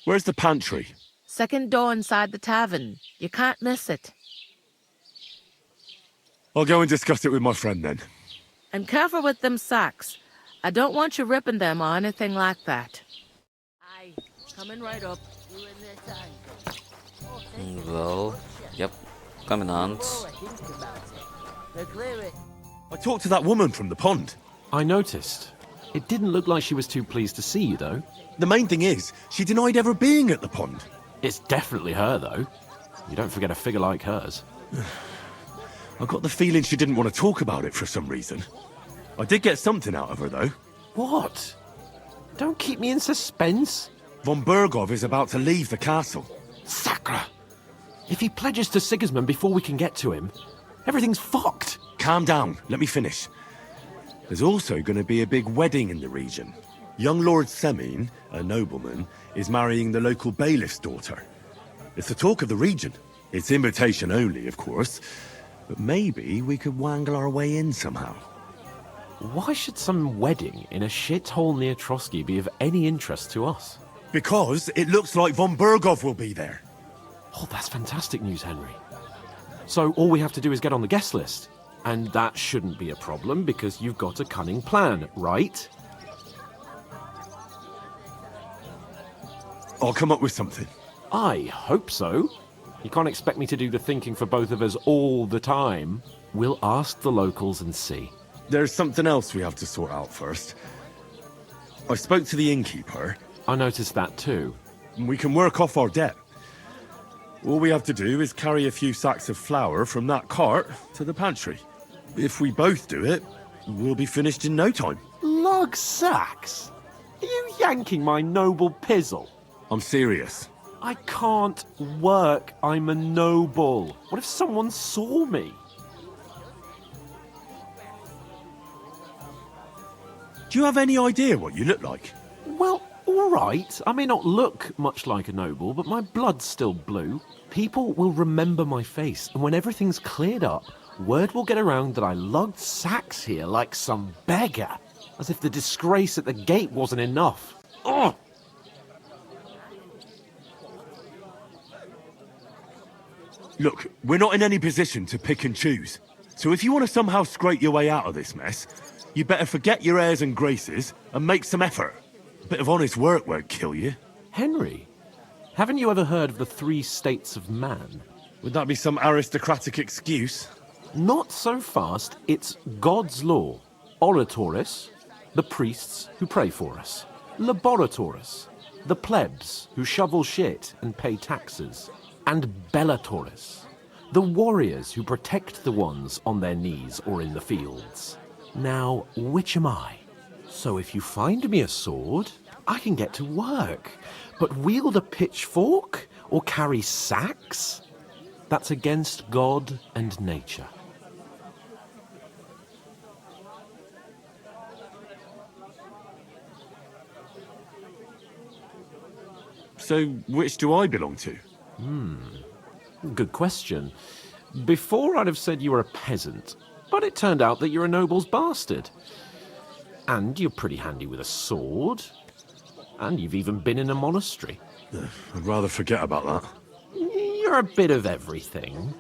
Speaker 2: Where's the pantry?
Speaker 14: Second door inside the tavern. You can't miss it.
Speaker 2: I'll go and discuss it with my friend then.
Speaker 14: And careful with them sacks. I don't want you ripping them or anything like that. Aye, coming right up. You in this time.
Speaker 1: Well, yep, coming on.
Speaker 2: I talked to that woman from the pond.
Speaker 12: I noticed. It didn't look like she was too pleased to see you, though.
Speaker 2: The main thing is, she denied ever being at the pond.
Speaker 12: It's definitely her, though. You don't forget a figure like hers.
Speaker 2: I got the feeling she didn't want to talk about it for some reason. I did get something out of her, though.
Speaker 12: What? Don't keep me in suspense.
Speaker 2: Von Burgov is about to leave the castle.
Speaker 12: Sacra! If he pledges to Sigismund before we can get to him, everything's fucked.
Speaker 2: Calm down, let me finish. There's also going to be a big wedding in the region. Young Lord Semin, a nobleman, is marrying the local bailiff's daughter. It's the talk of the region. It's invitation only, of course. But maybe we could wangle our way in somehow.
Speaker 12: Why should some wedding in a shithole near Trotsky be of any interest to us?
Speaker 2: Because it looks like von Burgov will be there.
Speaker 12: Oh, that's fantastic news, Henry. So all we have to do is get on the guest list. And that shouldn't be a problem because you've got a cunning plan, right?
Speaker 2: I'll come up with something.
Speaker 12: I hope so. You can't expect me to do the thinking for both of us all the time. We'll ask the locals and see.
Speaker 2: There's something else we have to sort out first. I spoke to the innkeeper.
Speaker 12: I noticed that too.
Speaker 2: We can work off our debt. All we have to do is carry a few sacks of flour from that cart to the pantry. If we both do it, we'll be finished in no time.
Speaker 12: Lug sacks? Are you yanking my noble pizzle?
Speaker 2: I'm serious.
Speaker 12: I can't work. I'm a noble. What if someone saw me?
Speaker 2: Do you have any idea what you look like?
Speaker 12: Well, all right. I may not look much like a noble, but my blood's still blue. People will remember my face, and when everything's cleared up, word will get around that I lugged sacks here like some beggar. As if the disgrace at the gate wasn't enough. Ugh!
Speaker 2: Look, we're not in any position to pick and choose. So if you want to somehow scrape your way out of this mess, you better forget your airs and graces and make some effort. A bit of honest work won't kill you.
Speaker 12: Henry, haven't you ever heard of the 3 states of man?
Speaker 2: Would that be some aristocratic excuse?
Speaker 12: Not so fast. It's God's law. Oratoris, the priests who pray for us. Laboratoris, the plebs who shovel shit and pay taxes. And Bellatoris, the warriors who protect the ones on their knees or in the fields. Now, which am I? So if you find me a sword, I can get to work. But wield a pitchfork or carry sacks? That's against God and nature.
Speaker 2: So, which do I belong to?
Speaker 12: Good question. Before I'd have said you were a peasant, but it turned out that you're a noble's bastard. And you're pretty handy with a sword. And you've even been in a monastery.
Speaker 2: I'd rather forget about that.
Speaker 12: You're a bit of everything.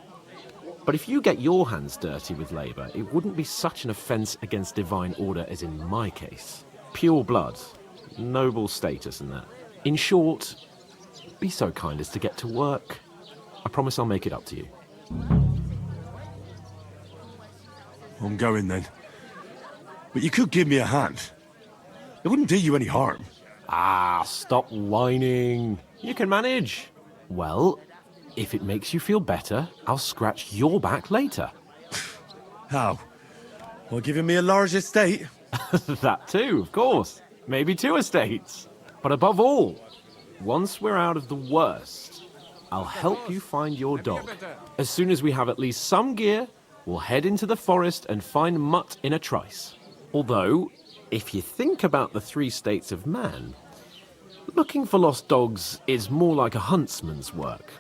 Speaker 12: But if you get your hands dirty with labour, it wouldn't be such an offence against divine order as in my case. Pure blood, noble status and that. In short, be so kind as to get to work. I promise I'll make it up to you.
Speaker 2: I'm going then. But you could give me a hand. It wouldn't do you any harm.
Speaker 12: Ah, stop whining. You can manage. Well, if it makes you feel better, I'll scratch your back later.
Speaker 2: How? Well, giving me a large estate?
Speaker 12: That too, of course. Maybe 2 estates. But above all, once we're out of the worst, I'll help you find your dog. As soon as we have at least some gear, we'll head into the forest and find Mutt in a trice. Although, if you think about the 3 states of man, looking for lost dogs is more like a huntsman's work.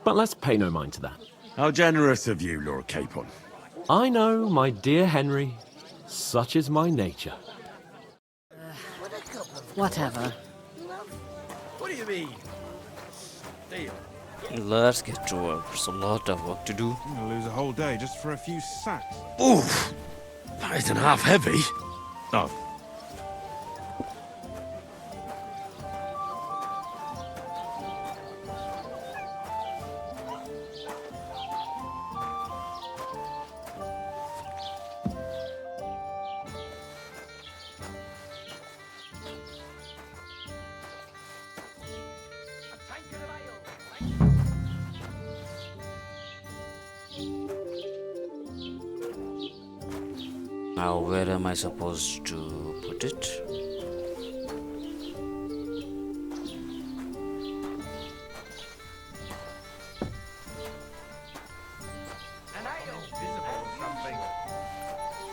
Speaker 12: But let's pay no mind to that.
Speaker 2: How generous of you, Lord Capon.
Speaker 12: I know, my dear Henry. Such is my nature.
Speaker 14: Whatever.
Speaker 15: What do you mean? Deal.
Speaker 1: Let's get to work. There's a lot of work to do.
Speaker 10: I'm gonna lose a whole day just for a few sacks.
Speaker 2: Oof! That isn't half heavy. Oh.
Speaker 1: Now, where am I supposed to put it?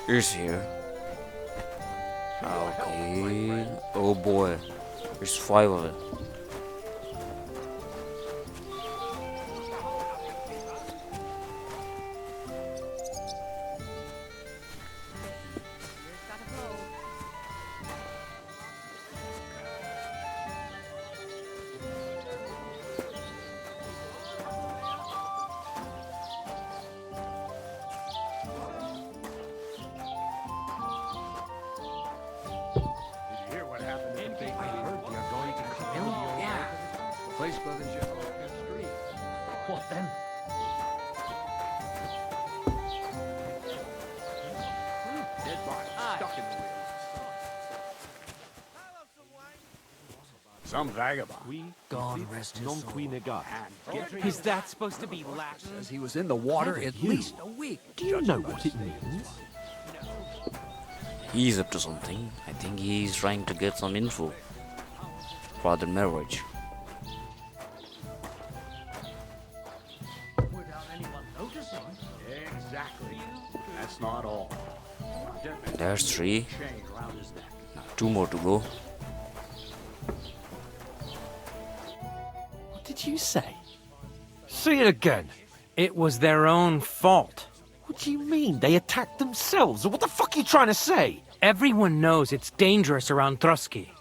Speaker 1: It's here. Okay. Oh boy. There's 5 of it.
Speaker 15: What then? Dead body stuck in the wheels.
Speaker 10: Some vagabond.
Speaker 15: God rest his soul.
Speaker 5: Is that supposed to be lashes?
Speaker 15: Says he was in the water at least a week.
Speaker 12: Do you know what it means?
Speaker 1: He's up to something. I think he's trying to get some info for the marriage.
Speaker 15: Without anyone noticing. Exactly. That's not all.
Speaker 1: And there's 3. Now 2 more to go.
Speaker 12: What did you say?
Speaker 4: Say it again. It was their own fault.
Speaker 12: What do you mean? They attacked themselves? What the fuck are you trying to say?
Speaker 4: Everyone knows it's dangerous around Trotsky.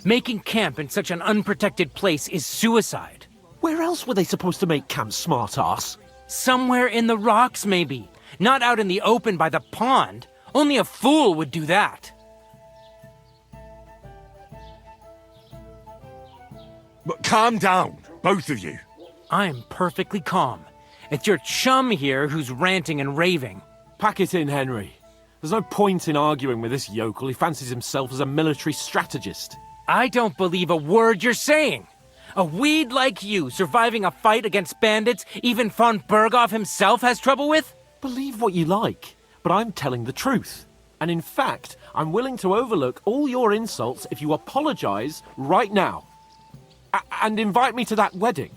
Speaker 4: Making camp in such an unprotected place is suicide.
Speaker 12: Where else were they supposed to make camp, smart-ass?
Speaker 16: Somewhere in the rocks, maybe. Not out in the open by the pond. Only a fool would do that.
Speaker 2: But calm down, both of you.
Speaker 16: I'm perfectly calm. It's your chum here who's ranting and raving.
Speaker 12: Pack it in, Henry. There's no point in arguing with this yokel. He fancies himself as a military strategist.
Speaker 16: I don't believe a word you're saying. A weed like you surviving a fight against bandits even von Berghoff himself has trouble with?
Speaker 12: Believe what you like, but I'm telling the truth. And in fact, I'm willing to overlook all your insults if you apologize right now. And invite me to that wedding.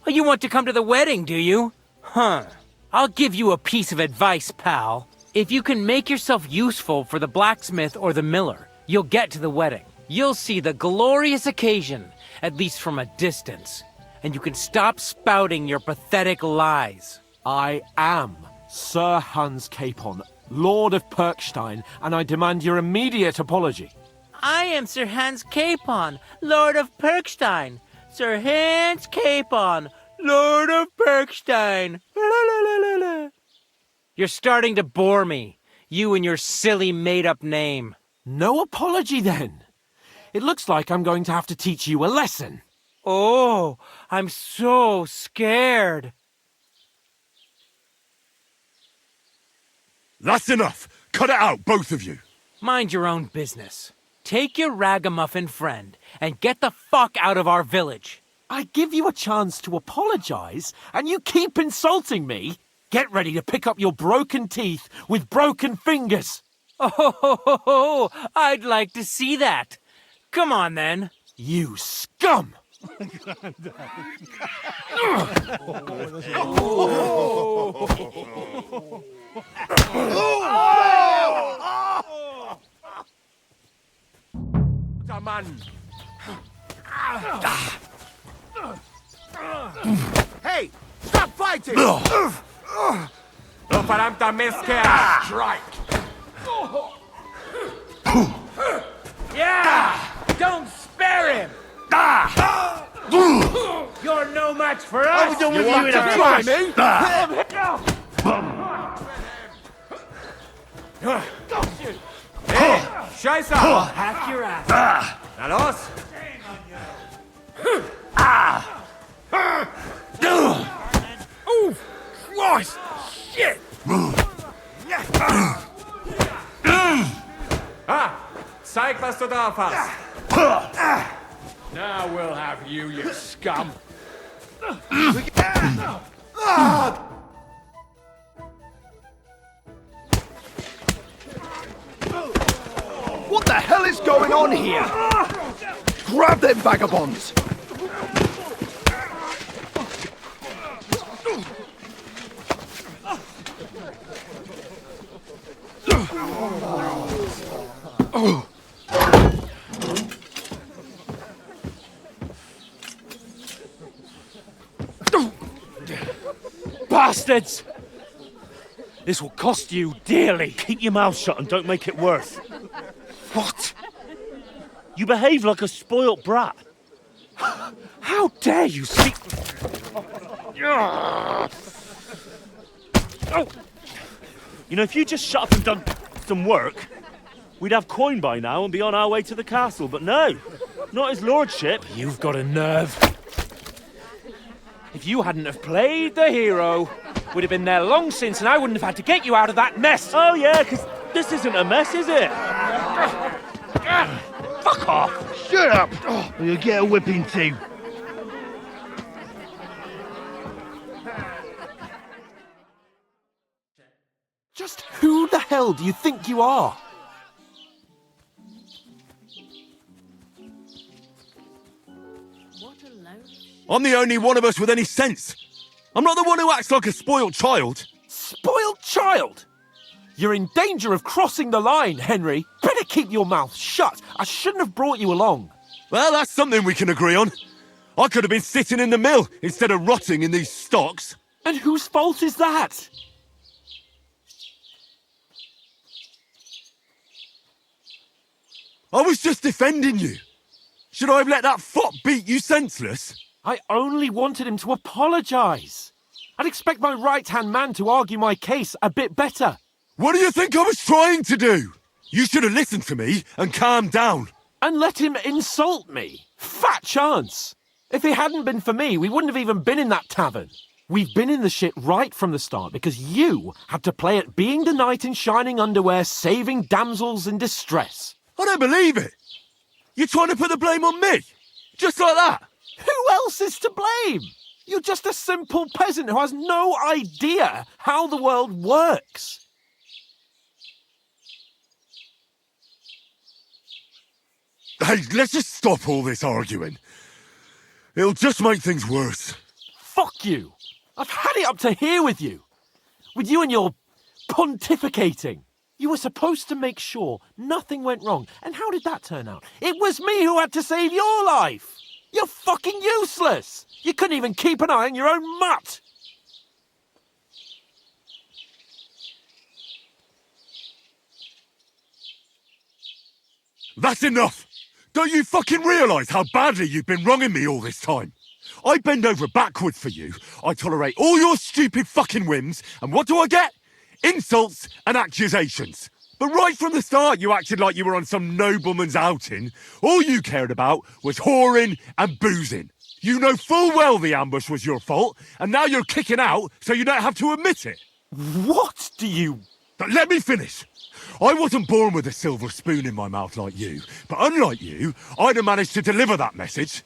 Speaker 16: Oh, you want to come to the wedding, do you? Huh. I'll give you a piece of advice, pal. If you can make yourself useful for the blacksmith or the miller, you'll get to the wedding. You'll see the glorious occasion, at least from a distance. And you can stop spouting your pathetic lies.
Speaker 12: I am Sir Hans Capon, Lord of Perkstein, and I demand your immediate apology.
Speaker 16: I am Sir Hans Capon, Lord of Perkstein. Sir Hans Capon, Lord of Perkstein. You're starting to bore me. You and your silly made-up name.
Speaker 12: No apology, then. It looks like I'm going to have to teach you a lesson.
Speaker 16: Oh, I'm so scared.
Speaker 2: That's enough. Cut it out, both of you.
Speaker 16: Mind your own business. Take your ragamuffin friend and get the fuck out of our village.
Speaker 12: I give you a chance to apologize, and you keep insulting me. Get ready to pick up your broken teeth with broken fingers.
Speaker 16: Oh, I'd like to see that. Come on, then.
Speaker 12: You scum!
Speaker 15: Hey, stop fighting!
Speaker 16: Strike! Yeah! Don't spare him! You're no match for us!
Speaker 15: I'll be done with you in a flash!
Speaker 16: Hey, Scheiße! I'll hack your ass!
Speaker 15: Na los!
Speaker 16: Ooh! Christ! Shit!
Speaker 5: Zeig, was du drauf hast. Now we'll have you, you scum.
Speaker 15: What the hell is going on here? Grab them vagabonds!
Speaker 4: Bastards! This will cost you dearly.
Speaker 17: Keep your mouth shut and don't make it worse.
Speaker 4: What?
Speaker 17: You behave like a spoilt brat.
Speaker 4: How dare you speak...
Speaker 17: Oh. You know, if you just shut up and done some work, we'd have coin by now and be on our way to the castle. But no, not his lordship.
Speaker 4: You've got a nerve. If you hadn't have played the hero, we'd have been there long since and I wouldn't have had to get you out of that mess.
Speaker 17: Oh yeah, because this isn't a mess, is it?
Speaker 4: Fuck off!
Speaker 15: Shut up! Or you'll get a whipping too.
Speaker 12: Just who the hell do you think you are?
Speaker 2: I'm the only one of us with any sense. I'm not the one who acts like a spoiled child.
Speaker 12: Spoiled child? You're in danger of crossing the line, Henry. Better keep your mouth shut. I shouldn't have brought you along.
Speaker 2: Well, that's something we can agree on. I could have been sitting in the mill instead of rotting in these stocks.
Speaker 12: And whose fault is that?
Speaker 2: I was just defending you. Should I have let that fop beat you senseless?
Speaker 12: I only wanted him to apologize. I'd expect my right-hand man to argue my case a bit better.
Speaker 2: What do you think I was trying to do? You should have listened to me and calmed down.
Speaker 12: And let him insult me. Fat chance. If it hadn't been for me, we wouldn't have even been in that tavern. We've been in the shit right from the start because you had to play at being the knight in shining underwear, saving damsels in distress.
Speaker 2: I don't believe it. You're trying to put the blame on me? Just like that?
Speaker 12: Who else is to blame? You're just a simple peasant who has no idea how the world works.
Speaker 2: Hey, let's just stop all this arguing. It'll just make things worse.
Speaker 12: Fuck you. I've had it up to here with you. With you and your pontificating. You were supposed to make sure nothing went wrong. And how did that turn out? It was me who had to save your life. You're fucking useless. You couldn't even keep an eye on your own mutt.
Speaker 2: That's enough. Don't you fucking realise how badly you've been wronging me all this time? I bend over backwards for you. I tolerate all your stupid fucking whims. And what do I get? Insults and accusations. But right from the start, you acted like you were on some nobleman's outing. All you cared about was whoring and boozing. You know full well the ambush was your fault, and now you're kicking out so you don't have to admit it.
Speaker 12: What do you...
Speaker 2: But let me finish. I wasn't born with a silver spoon in my mouth like you, but unlike you, I'd have managed to deliver that message.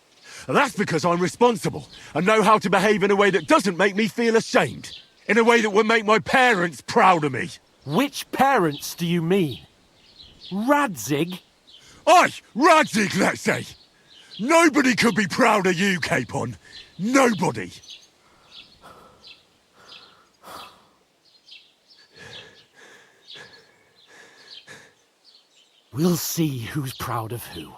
Speaker 2: That's because I'm responsible and know how to behave in a way that doesn't make me feel ashamed. In a way that would make my parents proud of me.
Speaker 12: Which parents do you mean? Radzig?
Speaker 2: Aye, Radzig, let's say. Nobody could be proud of you, Capon. Nobody.
Speaker 12: We'll see who's proud of who.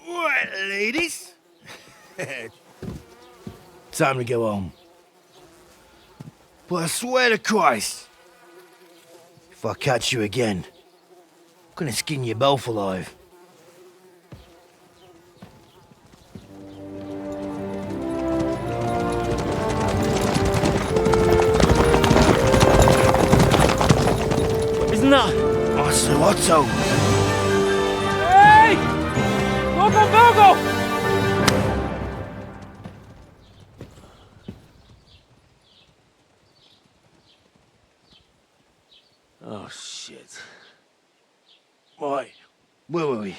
Speaker 15: Right, ladies. Time to go home. But I swear to Christ, if I catch you again, I'm gonna skin you both alive.
Speaker 17: Isn't that?
Speaker 15: Otto.
Speaker 16: Hey! Virgo!
Speaker 15: Oh, shit. Right. Where were we?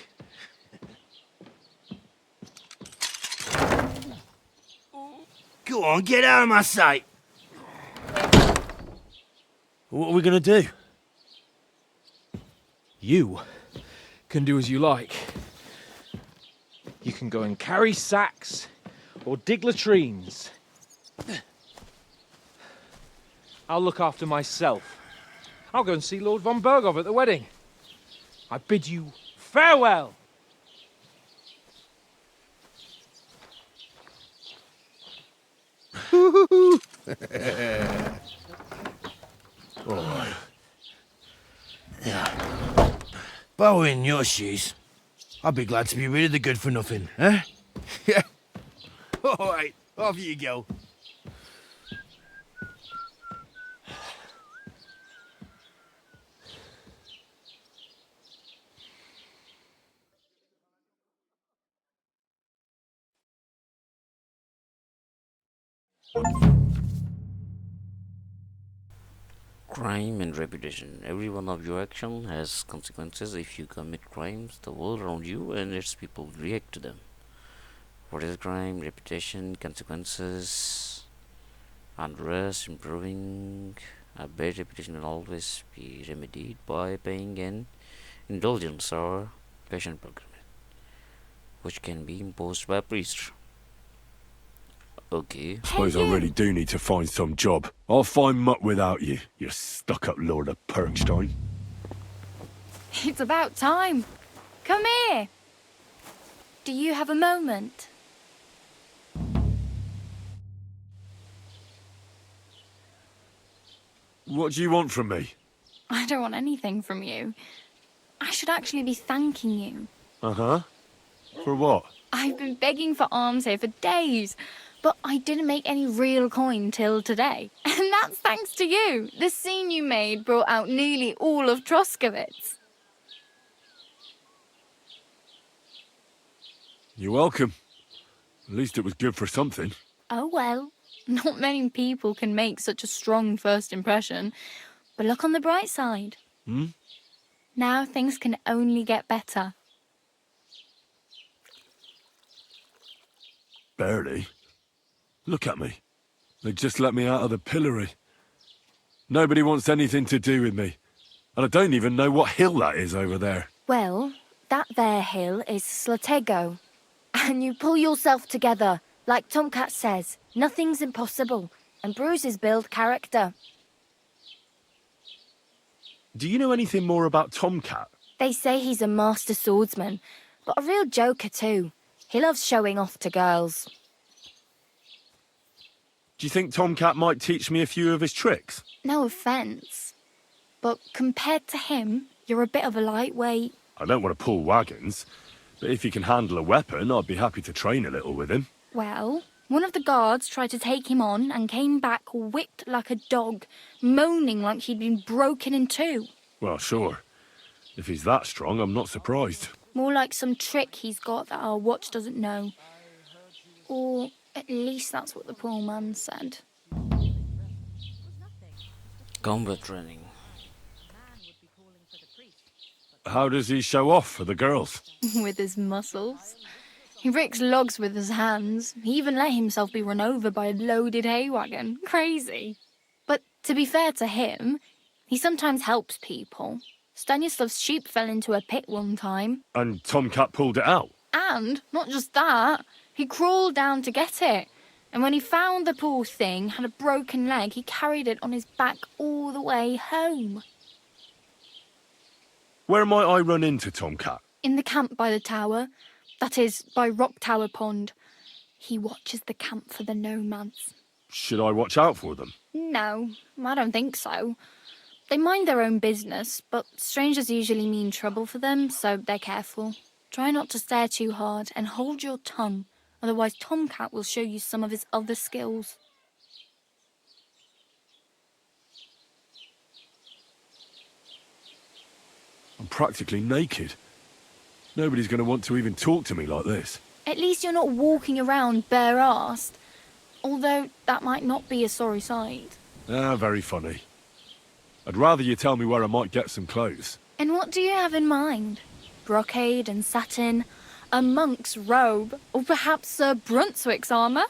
Speaker 15: Go on, get out of my sight.
Speaker 17: What are we gonna do?
Speaker 16: You can do as you like. You can go and carry sacks or dig latrines. I'll look after myself. I'll go and see Lord von Berghoff at the wedding. I bid you farewell.
Speaker 15: All right. Yeah. If I were in your shoes, I'd be glad to be rid of the good-for-nothing, eh? Yeah. All right, off you go.
Speaker 1: Crime and reputation. Every one of your actions has consequences. If you commit crimes, the world around you and its people react to them. What is crime? Reputation, consequences, unrest, improving. A bad reputation will always be remedied by paying an indulgence or patient pilgrimage, which can be imposed by a priest. Okay.
Speaker 2: Suppose I really do need to find some job. I'll find mutt without you, you stuck-up Lord of Perkstein.
Speaker 9: It's about time. Come here. Do you have a moment?
Speaker 2: What do you want from me?
Speaker 9: I don't want anything from you. I should actually be thanking you.
Speaker 2: Uh-huh. For what?
Speaker 9: I've been begging for alms here for days, but I didn't make any real coin till today. And that's thanks to you. The scene you made brought out nearly all of Troskowitz.
Speaker 2: You're welcome. At least it was good for something.
Speaker 9: Oh well, not many people can make such a strong first impression. But look on the bright side.
Speaker 2: Hmm?
Speaker 9: Now things can only get better.
Speaker 2: Barely. Look at me. They just let me out of the pillory. Nobody wants anything to do with me. And I don't even know what hill that is over there.
Speaker 9: Well, that there hill is Slatego. And you pull yourself together. Like Tomcat says, nothing's impossible. And bruises build character.
Speaker 2: Do you know anything more about Tomcat?
Speaker 9: They say he's a master swordsman, but a real joker too. He loves showing off to girls.
Speaker 2: Do you think Tomcat might teach me a few of his tricks?
Speaker 9: No offence, but compared to him, you're a bit of a lightweight.
Speaker 2: I don't want to pull wagons, but if he can handle a weapon, I'd be happy to train a little with him.
Speaker 9: Well, one of the guards tried to take him on and came back whipped like a dog, moaning like he'd been broken in two.
Speaker 2: Well, sure. If he's that strong, I'm not surprised.
Speaker 9: More like some trick he's got that our watch doesn't know. Or at least that's what the poor man said.
Speaker 1: Combat training.
Speaker 2: How does he show off for the girls?
Speaker 9: With his muscles. He ricks logs with his hands. He even let himself be run over by a loaded hay wagon. Crazy. But to be fair to him, he sometimes helps people. Stanislav's sheep fell into a pit one time.
Speaker 2: And Tomcat pulled it out?
Speaker 9: And, not just that, he crawled down to get it. And when he found the poor thing had a broken leg, he carried it on his back all the way home.
Speaker 2: Where might I run into Tomcat?
Speaker 9: In the camp by the tower. That is, by Rock Tower Pond. He watches the camp for the nomads.
Speaker 2: Should I watch out for them?
Speaker 9: No, I don't think so. They mind their own business, but strangers usually mean trouble for them, so they're careful. Try not to stare too hard and hold your tongue, otherwise Tomcat will show you some of his other skills.
Speaker 2: I'm practically naked. Nobody's going to want to even talk to me like this.
Speaker 9: At least you're not walking around bare-assed, although that might not be a sorry sight.
Speaker 2: Ah, very funny. I'd rather you tell me where I might get some clothes.
Speaker 9: And what do you have in mind? Brocade and satin, a monk's robe, or perhaps Sir Brunswick's armour?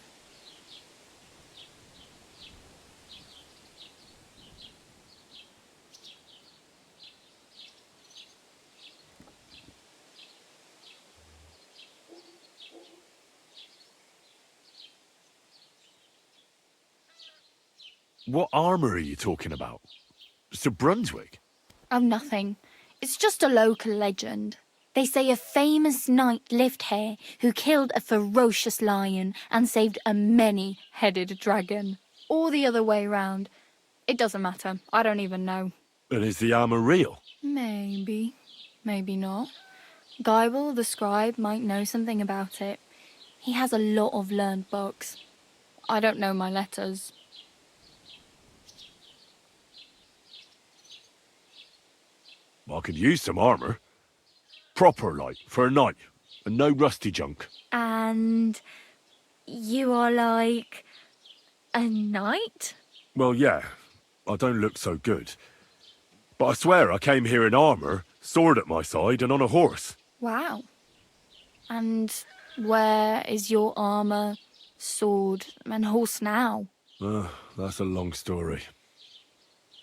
Speaker 2: What armour are you talking about? Sir Brunswick?
Speaker 9: Oh, nothing. It's just a local legend. They say a famous knight lived here who killed a ferocious lion and saved a many-headed dragon. Or the other way round. It doesn't matter. I don't even know.
Speaker 2: And is the armour real?
Speaker 9: Maybe. Maybe not. Geibel, the scribe, might know something about it. He has a lot of learned books. I don't know my letters.
Speaker 2: I could use some armour. Proper, like, for a knight. And no rusty junk.
Speaker 9: And you are like a knight?
Speaker 2: Well, yeah. I don't look so good. But I swear I came here in armour, sword at my side, and on a horse.
Speaker 9: Wow. And where is your armour, sword, and horse now?
Speaker 2: That's a long story.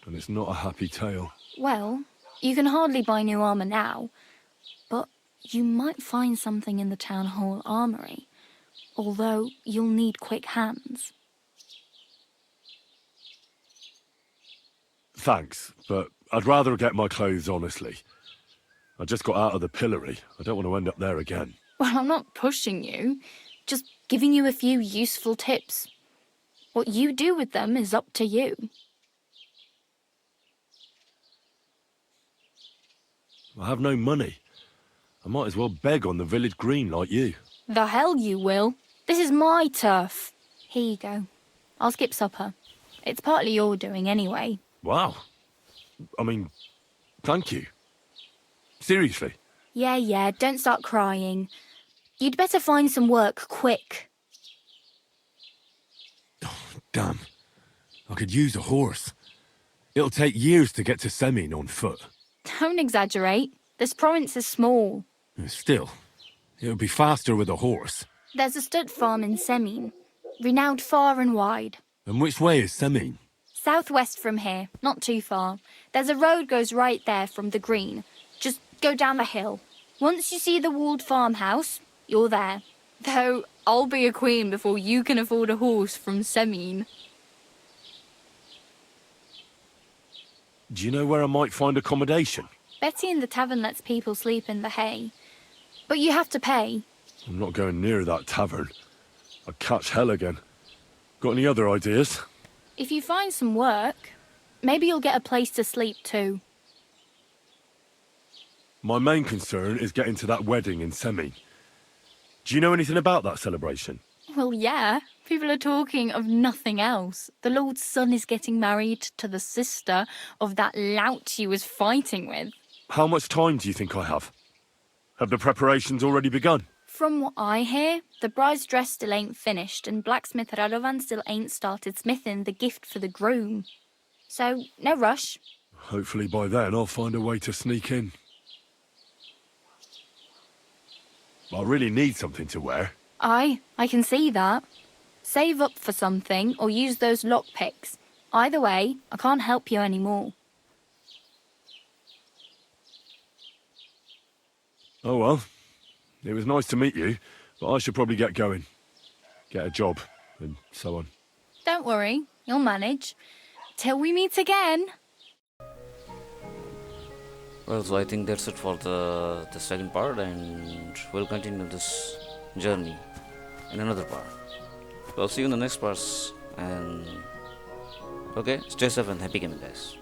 Speaker 2: And it's not a happy tale.
Speaker 9: Well, you can hardly buy new armour now, but you might find something in the town hall armoury. although you'll need quick hands.
Speaker 2: Thanks, but I'd rather get my clothes honestly. I just got out of the pillory. I don't want to end up there again.
Speaker 18: Well, I'm not pushing you, just giving you a few useful tips. What you do with them is up to you.
Speaker 2: I have no money. I might as well beg on the village green like you.
Speaker 18: The hell you will. This is my turf. Here you go. I'll skip supper. It's partly your doing anyway.
Speaker 2: Wow. I mean, thank you. Seriously.
Speaker 18: Yeah, don't start crying. You'd better find some work quick.
Speaker 2: Damn. I could use a horse. It'll take years to get to Semin on foot.
Speaker 18: Don't exaggerate. This province is small.
Speaker 2: Still, it would be faster with a horse.
Speaker 18: There's a stud farm in Semin, renowned far and wide.
Speaker 2: And which way is Semin?
Speaker 18: Southwest from here, not too far. There's a road goes right there from the green. Just go down the hill. Once you see the walled farmhouse, you're there. Though I'll be a queen before you can afford a horse from Semin.
Speaker 2: Do you know where I might find accommodation?
Speaker 18: Betty in the tavern lets people sleep in the hay. But you have to pay.
Speaker 2: I'm not going near that tavern. I'd catch hell again. Got any other ideas?
Speaker 18: If you find some work, maybe you'll get a place to sleep too.
Speaker 2: My main concern is getting to that wedding in Semin. Do you know anything about that celebration?
Speaker 18: Well, yeah. People are talking of nothing else. The Lord's son is getting married to the sister of that lout you was fighting with.
Speaker 2: How much time do you think I have? Have the preparations already begun?
Speaker 18: From what I hear, the bride's dress still ain't finished and blacksmith Radovan still ain't started smithing the gift for the groom. So, no rush.
Speaker 2: Hopefully by then I'll find a way to sneak in. I really need something to wear.
Speaker 18: I can see that. Save up for something or use those lockpicks. Either way, I can't help you anymore.
Speaker 2: Oh well. It was nice to meet you, but I should probably get going. Get a job, and so on.
Speaker 18: Don't worry, you'll manage. Till we meet again.
Speaker 1: Well, so I think that's it for the second part, and we'll continue this journey in another part. So I'll see you in the next parts, and okay, stay safe and happy gaming, guys.